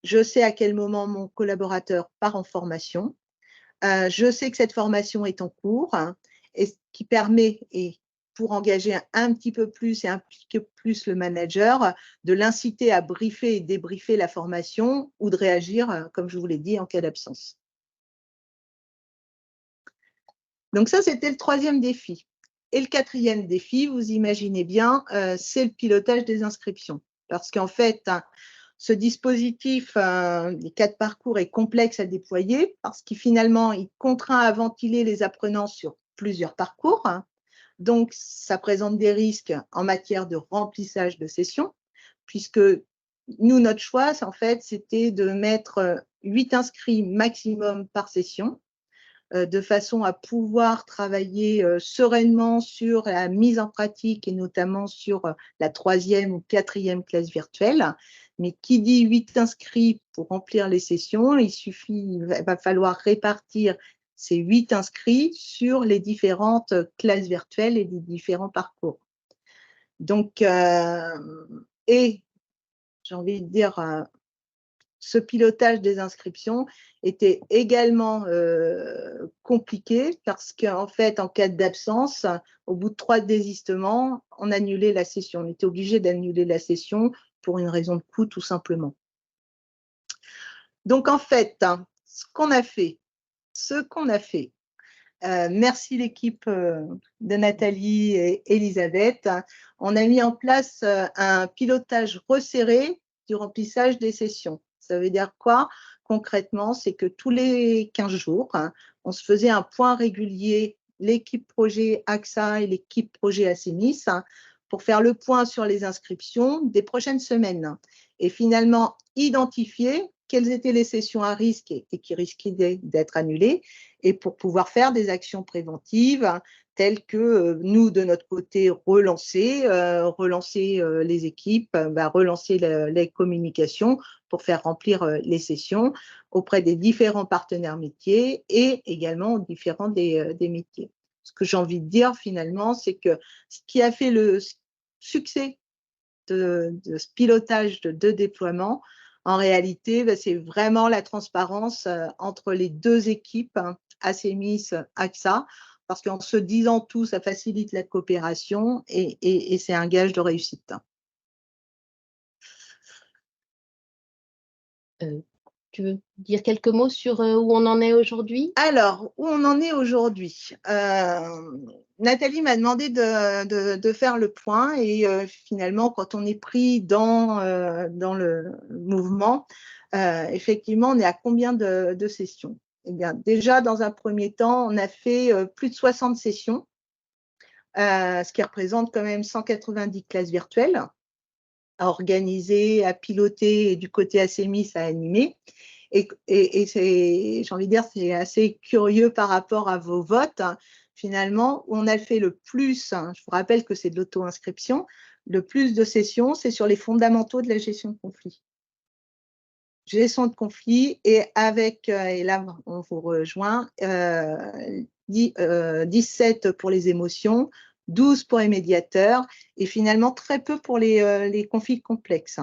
je sais à quel moment mon collaborateur part en formation. Je sais que cette formation est en cours, et ce qui permet, et pour engager un petit peu plus et impliquer plus le manager, de l'inciter à briefer et débriefer la formation ou de réagir, comme je vous l'ai dit, en cas d'absence. Donc ça, c'était le 3e défi. Et le 4e défi, vous imaginez bien, c'est le pilotage des inscriptions. Parce qu'en fait, ce dispositif des 4 parcours est complexe à déployer parce qu'il finalement, il contraint à ventiler les apprenants sur plusieurs parcours. Donc, ça présente des risques en matière de remplissage de sessions, puisque nous, notre choix, en fait, c'était de mettre 8 inscrits maximum par session, de façon à pouvoir travailler sereinement sur la mise en pratique et notamment sur la 3e ou 4e classe virtuelle. Mais qui dit 8 inscrits pour remplir les sessions, il va falloir répartir ces 8 inscrits sur les différentes classes virtuelles et les différents parcours. Donc, et j'ai envie de dire, ce pilotage des inscriptions était également compliqué parce qu'en fait, en cas d'absence, au bout de 3 désistements, on annulait la session. On était obligé d'annuler la session pour une raison de coût, tout simplement. Donc, en fait, ce qu'on a fait, merci l'équipe de Nathalie et Elisabeth, on a mis en place un pilotage resserré du remplissage des sessions. Ça veut dire quoi? Concrètement, c'est que tous les 15 jours, on se faisait un point régulier, l'équipe projet AXA et l'équipe projet ACEMIS, pour faire le point sur les inscriptions des prochaines semaines et finalement identifier quelles étaient les sessions à risque et qui risquaient d'être annulées, et pour pouvoir faire des actions préventives telles que nous, de notre côté, relancer les équipes, relancer les communications pour faire remplir les sessions auprès des différents partenaires métiers et également différents des métiers. Ce que j'ai envie de dire finalement, c'est que ce qui a fait le succès de ce pilotage de déploiement, en réalité, c'est vraiment la transparence entre les 2 équipes, ACEMIS, AXA, parce qu'en se disant tout, ça facilite la coopération et c'est un gage de réussite. Tu veux dire quelques mots sur où on en est aujourd'hui? Alors, où on en est aujourd'hui? Nathalie m'a demandé de faire le point et finalement, quand on est pris dans le mouvement, effectivement, on est à combien de sessions? Eh bien, déjà, dans un premier temps, on a fait plus de 60 sessions, ce qui représente quand même 190 classes virtuelles à organiser, à piloter et du côté ACEMIS à animer. Et j'ai envie de dire, c'est assez curieux par rapport à vos votes. Finalement, on a fait le plus, je vous rappelle que c'est de l'auto-inscription, le plus de sessions, c'est sur les fondamentaux de la gestion de conflit. Gestion de conflit et avec, et là on vous rejoint, 17 pour les émotions, 12 pour les médiateurs et finalement très peu pour les conflits complexes.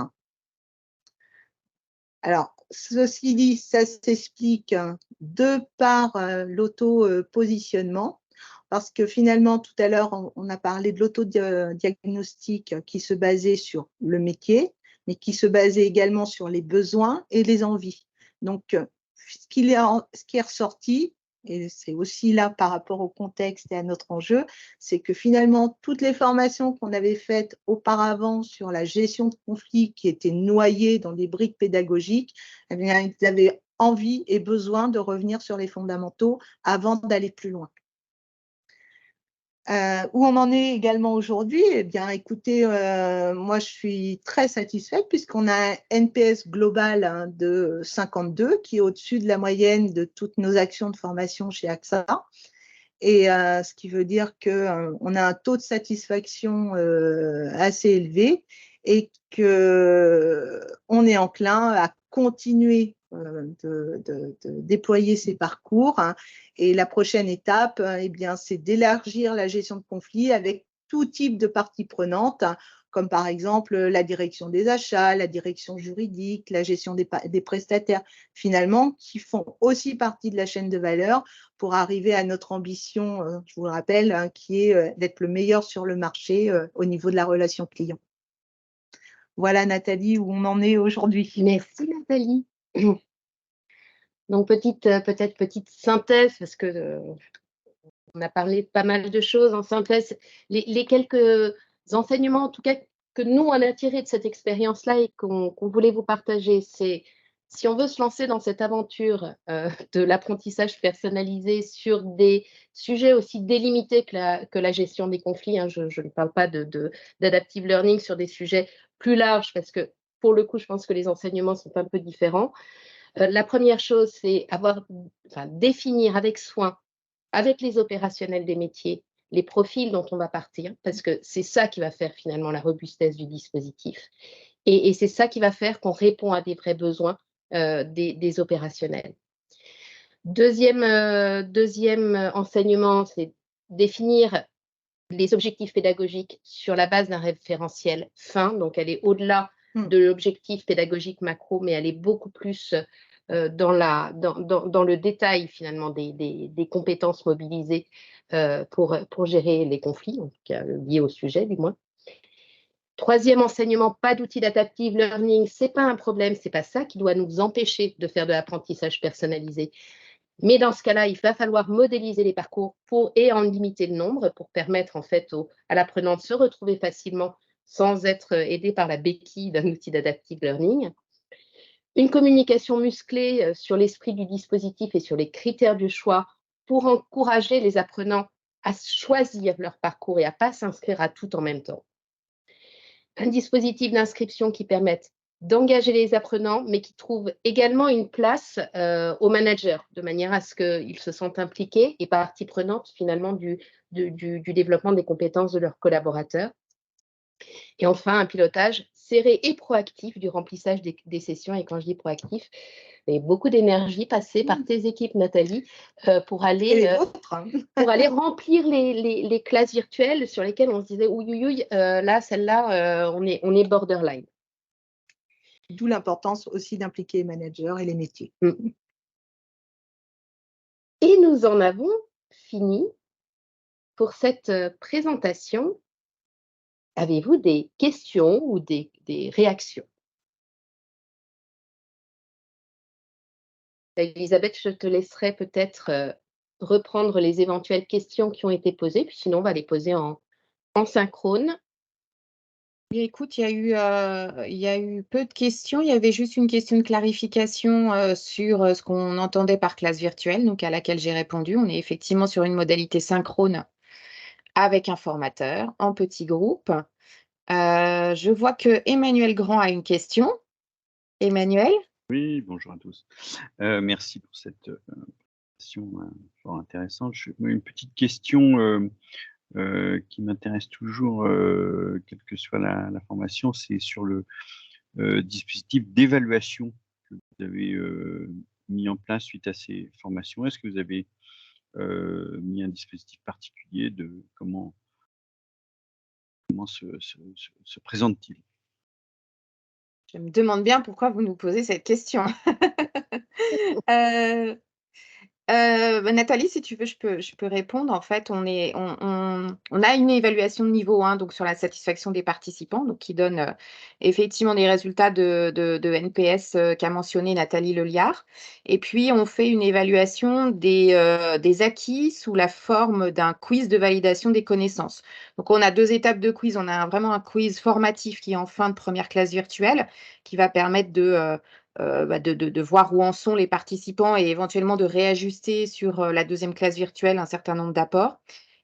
Alors, ceci dit, ça s'explique de par l'auto-positionnement, parce que finalement, tout à l'heure, on a parlé de l'autodiagnostic qui se basait sur le métier, mais qui se basait également sur les besoins et les envies. Donc, ce qui est ressorti, et c'est aussi là par rapport au contexte et à notre enjeu, c'est que finalement, toutes les formations qu'on avait faites auparavant sur la gestion de conflits qui étaient noyées dans des briques pédagogiques, eh bien, ils avaient envie et besoin de revenir sur les fondamentaux avant d'aller plus loin. Où on en est également aujourd'hui, eh bien, écoutez, moi, je suis très satisfaite puisqu'on a un NPS global de 52 qui est au-dessus de la moyenne de toutes nos actions de formation chez AXA. Et ce qui veut dire qu'on a un taux de satisfaction assez élevé et qu'on est enclin à continuer de déployer ces parcours. Et la prochaine étape, eh bien, c'est d'élargir la gestion de conflits avec tout type de parties prenantes, comme par exemple la direction des achats, la direction juridique, la gestion des prestataires, finalement, qui font aussi partie de la chaîne de valeur pour arriver à notre ambition, je vous le rappelle, qui est d'être le meilleur sur le marché au niveau de la relation client. Voilà, Nathalie, où on en est aujourd'hui. Merci, Nathalie. Donc, peut-être petite synthèse, parce que On a parlé de pas mal de choses. En synthèse, les quelques enseignements, en tout cas, que nous, on a tirés de cette expérience-là et qu'on voulait vous partager, c'est si on veut se lancer dans cette aventure de l'apprentissage personnalisé sur des sujets aussi délimités que la gestion des conflits, hein, je ne parle pas d'adaptive learning sur des sujets plus larges, parce que pour le coup, je pense que les enseignements sont un peu différents. La première chose, c'est définir avec soin, avec les opérationnels des métiers, les profils dont on va partir, parce que c'est ça qui va faire finalement la robustesse du dispositif. Et c'est ça qui va faire qu'on répond à des vrais besoins des opérationnels. Deuxième enseignement, c'est définir les objectifs pédagogiques sur la base d'un référentiel fin. Donc, elle est au-delà de l'objectif pédagogique macro, mais elle est beaucoup plus dans le détail finalement des compétences mobilisées pour gérer les conflits, en tout cas liés au sujet du moins. Troisième enseignement, pas d'outils d'adaptive learning, ce n'est pas un problème, ce n'est pas ça qui doit nous empêcher de faire de l'apprentissage personnalisé. Mais dans ce cas-là, il va falloir modéliser les parcours et en limiter le nombre pour permettre en fait à l'apprenant de se retrouver facilement sans être aidé par la béquille d'un outil d'adaptive learning. Une communication musclée sur l'esprit du dispositif et sur les critères du choix pour encourager les apprenants à choisir leur parcours et à ne pas s'inscrire à tout en même temps. Un dispositif d'inscription qui permette d'engager les apprenants, mais qui trouve également une place aux managers, de manière à ce qu'ils se sentent impliqués et partie prenante finalement du développement des compétences de leurs collaborateurs. Et enfin, un pilotage serré et proactif du remplissage des sessions. Et quand je dis proactif, il y a beaucoup d'énergie passée par tes équipes, Nathalie, pour aller remplir les classes virtuelles sur lesquelles on se disait ouïe, là, celle-là, on est borderline. D'où l'importance aussi d'impliquer les managers et les métiers. Et nous en avons fini pour cette présentation. Avez-vous des questions ou des réactions? Elisabeth, je te laisserai peut-être reprendre les éventuelles questions qui ont été posées, puis sinon on va les poser en synchrone. Écoute, il y a eu peu de questions. Il y avait juste une question de clarification sur ce qu'on entendait par classe virtuelle, donc à laquelle j'ai répondu. On est effectivement sur une modalité synchrone avec un formateur en petits groupes. Je vois que Emmanuel Grand a une question. Emmanuel? Oui, bonjour à tous. Merci pour cette question fort intéressante. Une petite question qui m'intéresse toujours, quelle que soit la formation, c'est sur le dispositif d'évaluation que vous avez mis en place suite à ces formations. Est-ce que vous avez mis un dispositif particulier de comment se présente-t-il? Je me demande bien pourquoi vous nous posez cette question. Nathalie, si tu veux, je peux répondre. En fait, on a une évaluation de niveau 1 donc sur la satisfaction des participants, donc qui donne effectivement des résultats de NPS qu'a mentionné Nathalie Leliard. Et puis, on fait une évaluation des acquis sous la forme d'un quiz de validation des connaissances. Donc, on a 2 étapes de quiz. On a vraiment un quiz formatif qui est en fin de première classe virtuelle, qui va permettre de voir où en sont les participants et éventuellement de réajuster sur la deuxième classe virtuelle un certain nombre d'apports.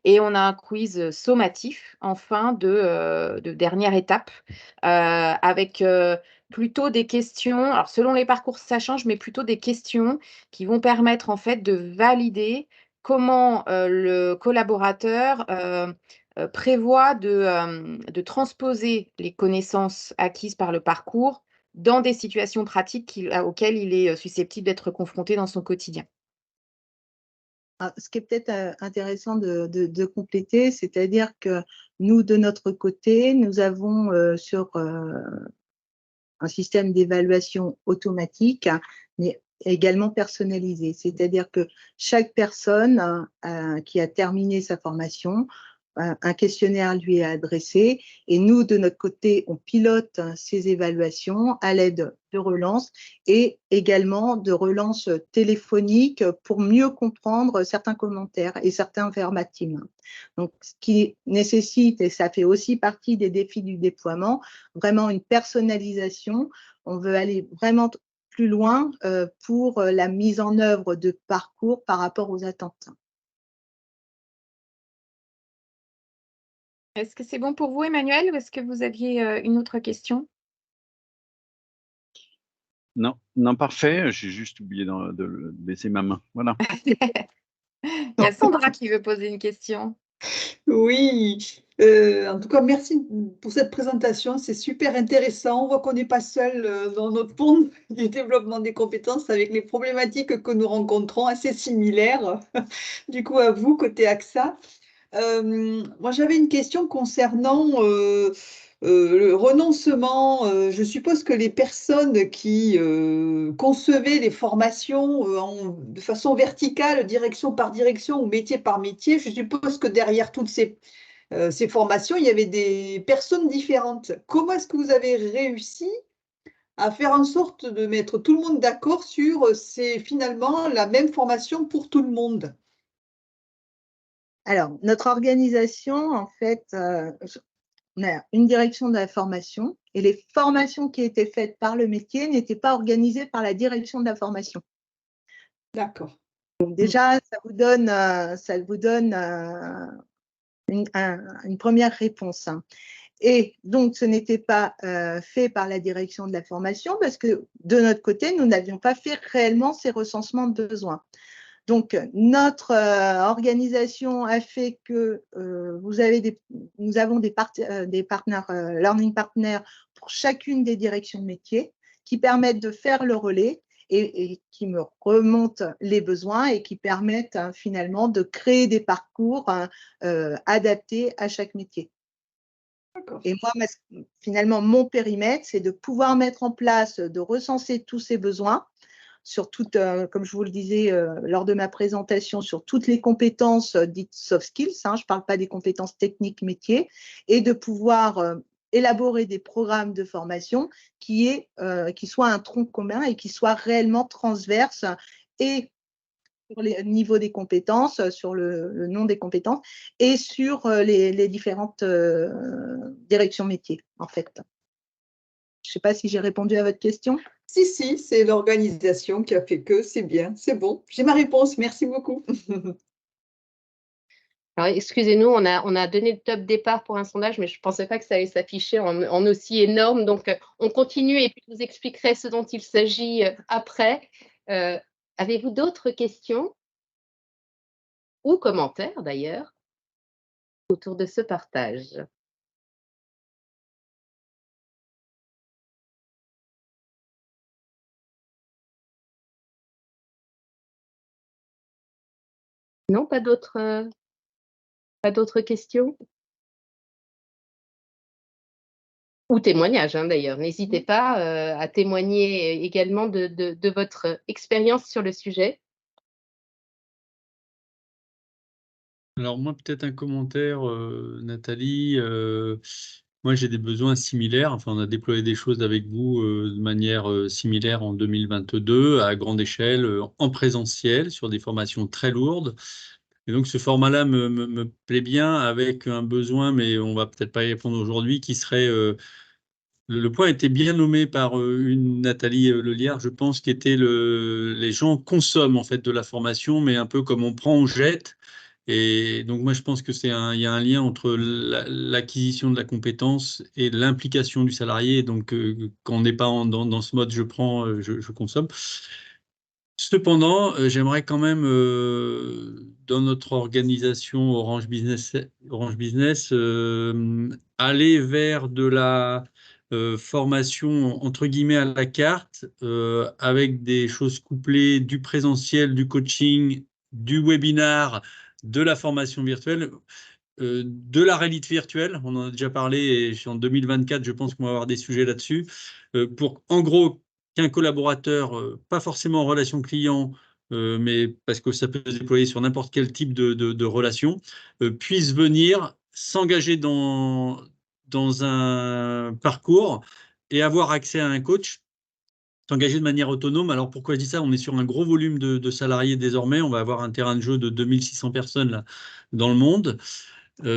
Et on a un quiz sommatif en fin de dernière étape avec plutôt des questions, alors selon les parcours ça change, mais plutôt des questions qui vont permettre en fait de valider comment le collaborateur prévoit de transposer les connaissances acquises par le parcours dans des situations pratiques auxquelles il est susceptible d'être confronté dans son quotidien. Ce qui est peut-être intéressant de compléter, c'est-à-dire que nous, de notre côté, nous avons sur un système d'évaluation automatique, mais également personnalisé. C'est-à-dire que chaque personne qui a terminé sa formation un questionnaire lui est adressé et nous, de notre côté, on pilote ces évaluations à l'aide de relances et également de relances téléphoniques pour mieux comprendre certains commentaires et certains verbatim. Donc, ce qui nécessite, et ça fait aussi partie des défis du déploiement, vraiment une personnalisation. On veut aller vraiment plus loin pour la mise en œuvre de parcours par rapport aux attentes. Est-ce que c'est bon pour vous, Emmanuel, ou est-ce que vous aviez une autre question? Non, non, parfait. J'ai juste oublié de baisser ma main. Voilà. Il y a Sandra qui veut poser une question. Oui, en tout cas, merci pour cette présentation. C'est super intéressant. On voit qu'on n'est pas seul dans notre monde du développement des compétences avec les problématiques que nous rencontrons assez similaires. Du coup, à vous, côté AXA. Moi, j'avais une question concernant le renoncement. Je suppose que les personnes qui concevaient les formations de façon verticale, direction par direction ou métier par métier, je suppose que derrière toutes ces formations, il y avait des personnes différentes. Comment est-ce que vous avez réussi à faire en sorte de mettre tout le monde d'accord sur c'est finalement la même formation pour tout le monde? Alors, notre organisation, en fait, on a une direction de la formation et les formations qui étaient faites par le métier n'étaient pas organisées par la direction de la formation. D'accord. Donc déjà, ça vous donne une première réponse. Et donc, ce n'était pas fait par la direction de la formation parce que de notre côté, nous n'avions pas fait réellement ces recensements de besoins. Donc, notre organisation a fait que nous avons des partenaires, learning partners pour chacune des directions métiers qui permettent de faire le relais et qui me remontent les besoins et qui permettent finalement de créer des parcours adaptés à chaque métier. Et moi, finalement, mon périmètre, c'est de pouvoir mettre en place, de recenser tous ces besoins sur toutes, comme je vous le disais lors de ma présentation, sur toutes les compétences dites soft skills, je ne parle pas des compétences techniques métiers, et de pouvoir élaborer des programmes de formation qui soient un tronc commun et qui soient réellement transverses et sur les niveaux des compétences, sur le nom des compétences et sur les différentes directions métiers, en fait. Je ne sais pas si j'ai répondu à votre question. Si, c'est l'organisation qui a fait que c'est bien, c'est bon. J'ai ma réponse, merci beaucoup. Alors, excusez-nous, on a donné le top départ pour un sondage, mais je ne pensais pas que ça allait s'afficher en aussi énorme. Donc, on continue et puis je vous expliquerai ce dont il s'agit après. Avez-vous d'autres questions ou commentaires d'ailleurs autour de ce partage? Non, pas d'autres questions? Ou témoignages, d'ailleurs. N'hésitez pas à témoigner également de votre expérience sur le sujet. Alors moi, peut-être un commentaire, Nathalie. Moi, j'ai des besoins similaires. Enfin, on a déployé des choses avec vous de manière similaire en 2022 à grande échelle, en présentiel, sur des formations très lourdes. Et donc, ce format-là me plaît bien avec un besoin, mais on va peut-être pas y répondre aujourd'hui, qui serait… le point était bien nommé par une Nathalie Lelière, je pense, qui était les gens consomment en fait de la formation, mais un peu comme on prend, on jette. Et donc moi je pense que il y a un lien entre l'acquisition de la compétence et l'implication du salarié. Donc quand on n'est pas dans ce mode je prends, je consomme. Cependant, j'aimerais quand même, dans notre organisation Orange Business, aller vers de la formation entre guillemets à la carte, avec des choses couplées, du présentiel, du coaching, du webinar, de la formation virtuelle, de la réalité virtuelle. On en a déjà parlé et en 2024, je pense qu'on va avoir des sujets là-dessus, pour en gros qu'un collaborateur, pas forcément en relation client, mais parce que ça peut se déployer sur n'importe quel type de relation, puisse venir s'engager dans un parcours et avoir accès à un coach, s'engager de manière autonome. Alors pourquoi je dis ça? On est sur un gros volume de salariés désormais. On va avoir un terrain de jeu de 2600 personnes là, dans le monde.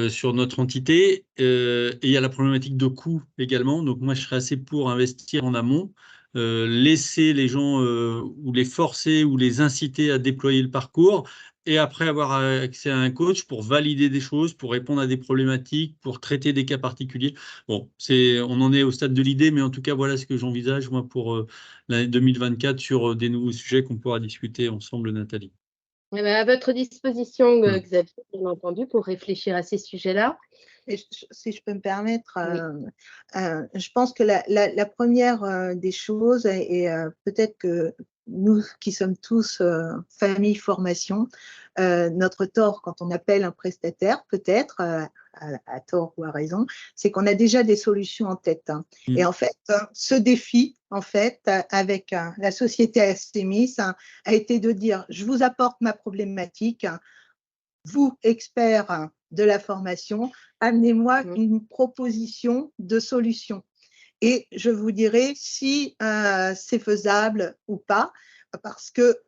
Sur notre entité, et il y a la problématique de coût également. Donc moi, je serais assez pour investir en amont, laisser les gens ou les forcer ou les inciter à déployer le parcours, et après avoir accès à un coach pour valider des choses, pour répondre à des problématiques, pour traiter des cas particuliers. Bon, on en est au stade de l'idée, mais en tout cas, voilà ce que j'envisage moi pour l'année 2024 sur des nouveaux sujets qu'on pourra discuter ensemble, Nathalie. Eh bien, à votre disposition, Xavier, bien entendu, pour réfléchir à ces sujets-là. Et si je peux me permettre, Oui. je pense que la première des choses, et peut-être que nous qui sommes tous famille formation, notre tort quand on appelle un prestataire, peut-être à tort ou à raison, c'est qu'on a déjà des solutions en tête. Hein. Et en fait, ce défi, en fait, avec la société Astemis, a été de dire, je vous apporte ma problématique, vous, experts de la formation, amenez-moi une proposition de solution. Et je vous dirai si c'est faisable ou pas, parce que,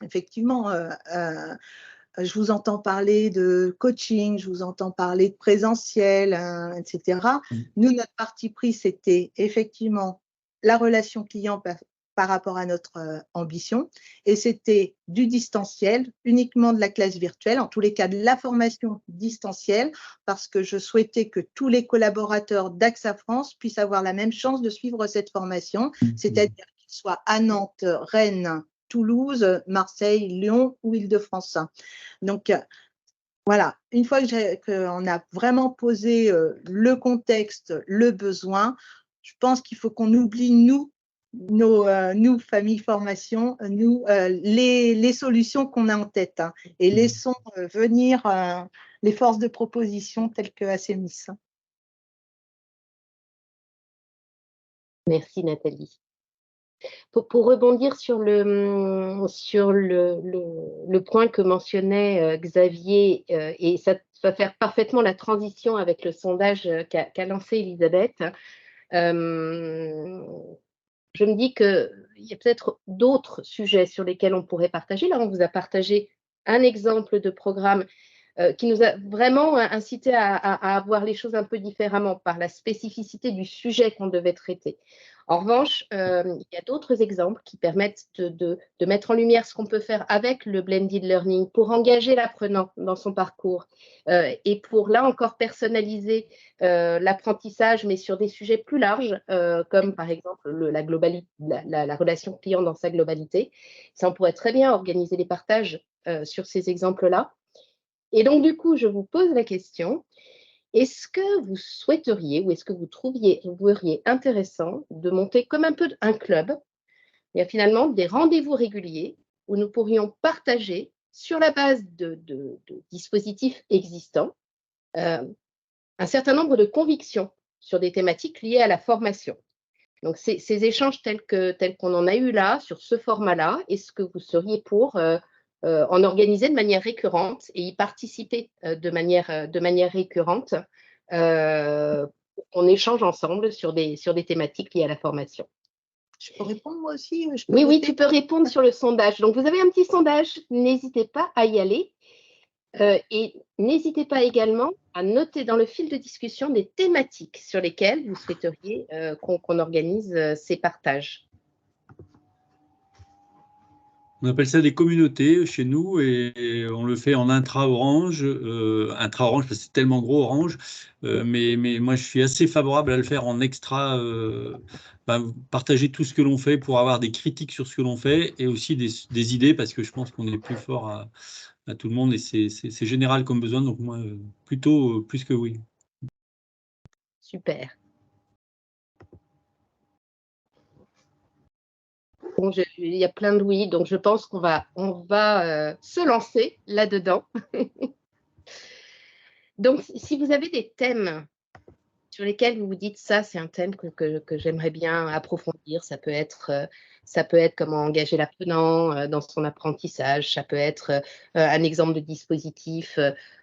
effectivement, je vous entends parler de coaching, je vous entends parler de présentiel, etc. Nous, notre parti pris, c'était effectivement la relation client par rapport à notre ambition, et c'était du distanciel, uniquement de la classe virtuelle, en tous les cas de la formation distancielle, parce que je souhaitais que tous les collaborateurs d'AXA France puissent avoir la même chance de suivre cette formation, c'est-à-dire qu'ils soient à Nantes, Rennes, Toulouse, Marseille, Lyon ou Île-de-France. Donc, voilà, une fois qu'on a vraiment posé le contexte, le besoin, je pense qu'il faut qu'on oublie, nous, familles formation, les solutions qu'on a en tête, hein, et laissons venir les forces de proposition telles que Astemis. Merci, Nathalie. Pour rebondir sur le point que mentionnait Xavier, et ça va faire parfaitement la transition avec le sondage qu'a lancé Elisabeth, je me dis qu'il y a peut-être d'autres sujets sur lesquels on pourrait partager. Là, on vous a partagé un exemple de programme qui nous a vraiment incité à voir les choses un peu différemment par la spécificité du sujet qu'on devait traiter. En revanche, il y a d'autres exemples qui permettent de mettre en lumière ce qu'on peut faire avec le blended learning pour engager l'apprenant dans son parcours et pour, là encore, personnaliser l'apprentissage, mais sur des sujets plus larges, comme par exemple la relation client dans sa globalité. Ça, on pourrait très bien organiser les partages sur ces exemples-là. Et donc, du coup, je vous pose la question, est-ce que vous souhaiteriez ou est-ce que vous verriez intéressant de monter comme un peu un club, et finalement des rendez-vous réguliers où nous pourrions partager sur la base de dispositifs existants un certain nombre de convictions sur des thématiques liées à la formation. Donc, ces échanges tels qu'on en a eu là, sur ce format-là, est-ce que vous seriez pour en organiser de manière récurrente et y participer de manière récurrente, on échange ensemble sur des thématiques liées à la formation. Je peux répondre moi aussi? Oui, tu peux répondre sur le sondage. Donc, vous avez un petit sondage, n'hésitez pas à y aller. Et n'hésitez pas également à noter dans le fil de discussion des thématiques sur lesquelles vous souhaiteriez qu'on organise ces partages. On appelle ça des communautés chez nous et on le fait en intra-orange. Intra-orange parce que c'est tellement gros orange. Mais moi, je suis assez favorable à le faire en extra. Partager tout ce que l'on fait pour avoir des critiques sur ce que l'on fait et aussi des idées parce que je pense qu'on est plus fort à tout le monde et c'est général comme besoin. Donc moi, plutôt plus que oui. Super. Bon, il y a plein de oui, donc je pense qu'on va se lancer là-dedans. Donc, si vous avez des thèmes sur lesquels vous vous dites ça, c'est un thème que j'aimerais bien approfondir. Ça peut être comment engager l'apprenant dans son apprentissage. Ça peut être un exemple de dispositif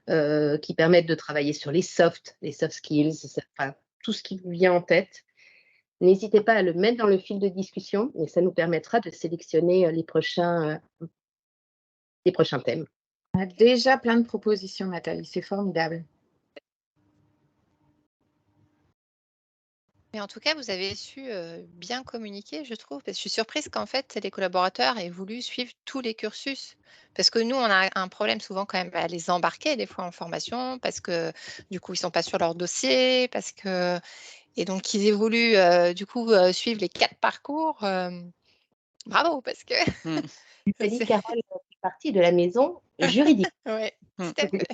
qui permettent de travailler sur les soft skills, enfin, tout ce qui vous vient en tête. N'hésitez pas à le mettre dans le fil de discussion et ça nous permettra de sélectionner les prochains thèmes. On a déjà plein de propositions, Nathalie, c'est formidable. Mais en tout cas, vous avez su bien communiquer, je trouve. Parce que je suis surprise qu'en fait, les collaborateurs aient voulu suivre tous les cursus. Parce que nous, on a un problème souvent quand même à les embarquer des fois en formation, parce que du coup, ils ne sont pas sur leur dossier, et donc qu'ils aient voulu du coup suivre les 4 parcours. Bravo, parce que Nathalie Carole fait partie de la maison juridique. ouais, tout à fait.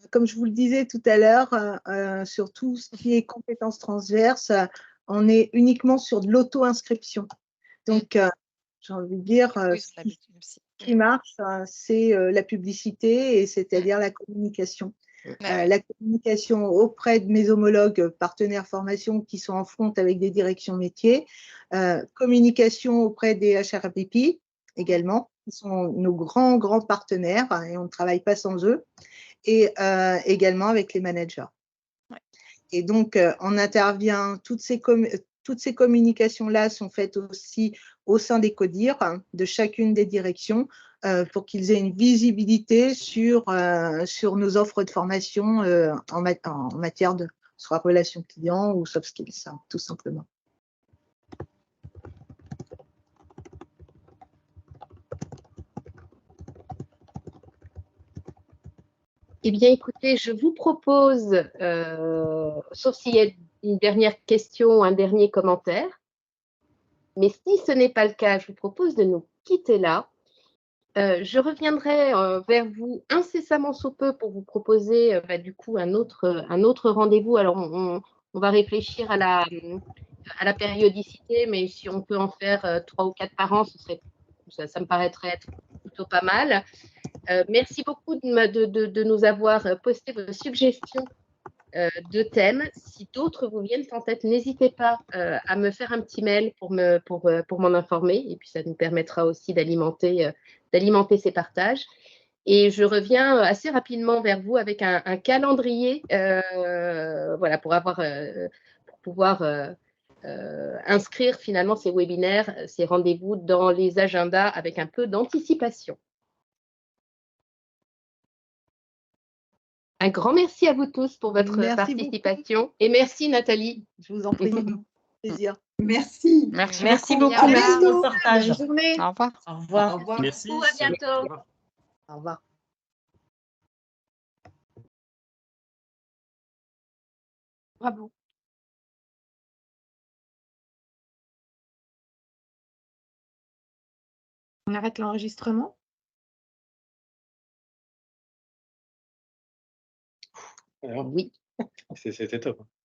Comme je vous le disais tout à l'heure, sur tout ce qui est compétences transverses, on est uniquement sur de l'auto-inscription. Donc, j'ai envie de dire, ce qui marche, c'est la publicité, et c'est-à-dire la communication. La communication auprès de mes homologues partenaires formation qui sont en front avec des directions métiers, communication auprès des HRBP également, qui sont nos grands partenaires et on ne travaille pas sans eux, et également avec les managers. Ouais. Et donc, on intervient, toutes ces communications-là sont faites aussi au sein des CODIR de chacune des directions pour qu'ils aient une visibilité sur nos offres de formation en matière de soit relations clients ou soft skills, tout simplement. Eh bien, écoutez, je vous propose, sauf s'il y a une dernière question ou un dernier commentaire, mais si ce n'est pas le cas, je vous propose de nous quitter là. Je reviendrai vers vous incessamment sous peu pour vous proposer du coup un autre rendez-vous. Alors, on va réfléchir à la périodicité, mais si on peut en faire 3 ou 4 par an, ça me paraîtrait être plutôt pas mal. Merci beaucoup de nous avoir posté vos suggestions de thèmes. Si d'autres vous viennent en tête, n'hésitez pas à me faire un petit mail pour m'en informer. Et puis, ça nous permettra aussi d'alimenter ces partages. Et je reviens assez rapidement vers vous avec un calendrier voilà, pour pouvoir inscrire finalement ces webinaires, ces rendez-vous dans les agendas avec un peu d'anticipation. Un grand merci à vous tous pour votre participation. Beaucoup. Et merci Nathalie. Je vous en prie. Plaisir. Merci. Merci beaucoup. À bientôt. Bonne journée. Au revoir. Au revoir. Au revoir. Merci. À bientôt. Au revoir. Bravo. On arrête l'enregistrement? Alors, Oui. c'était top.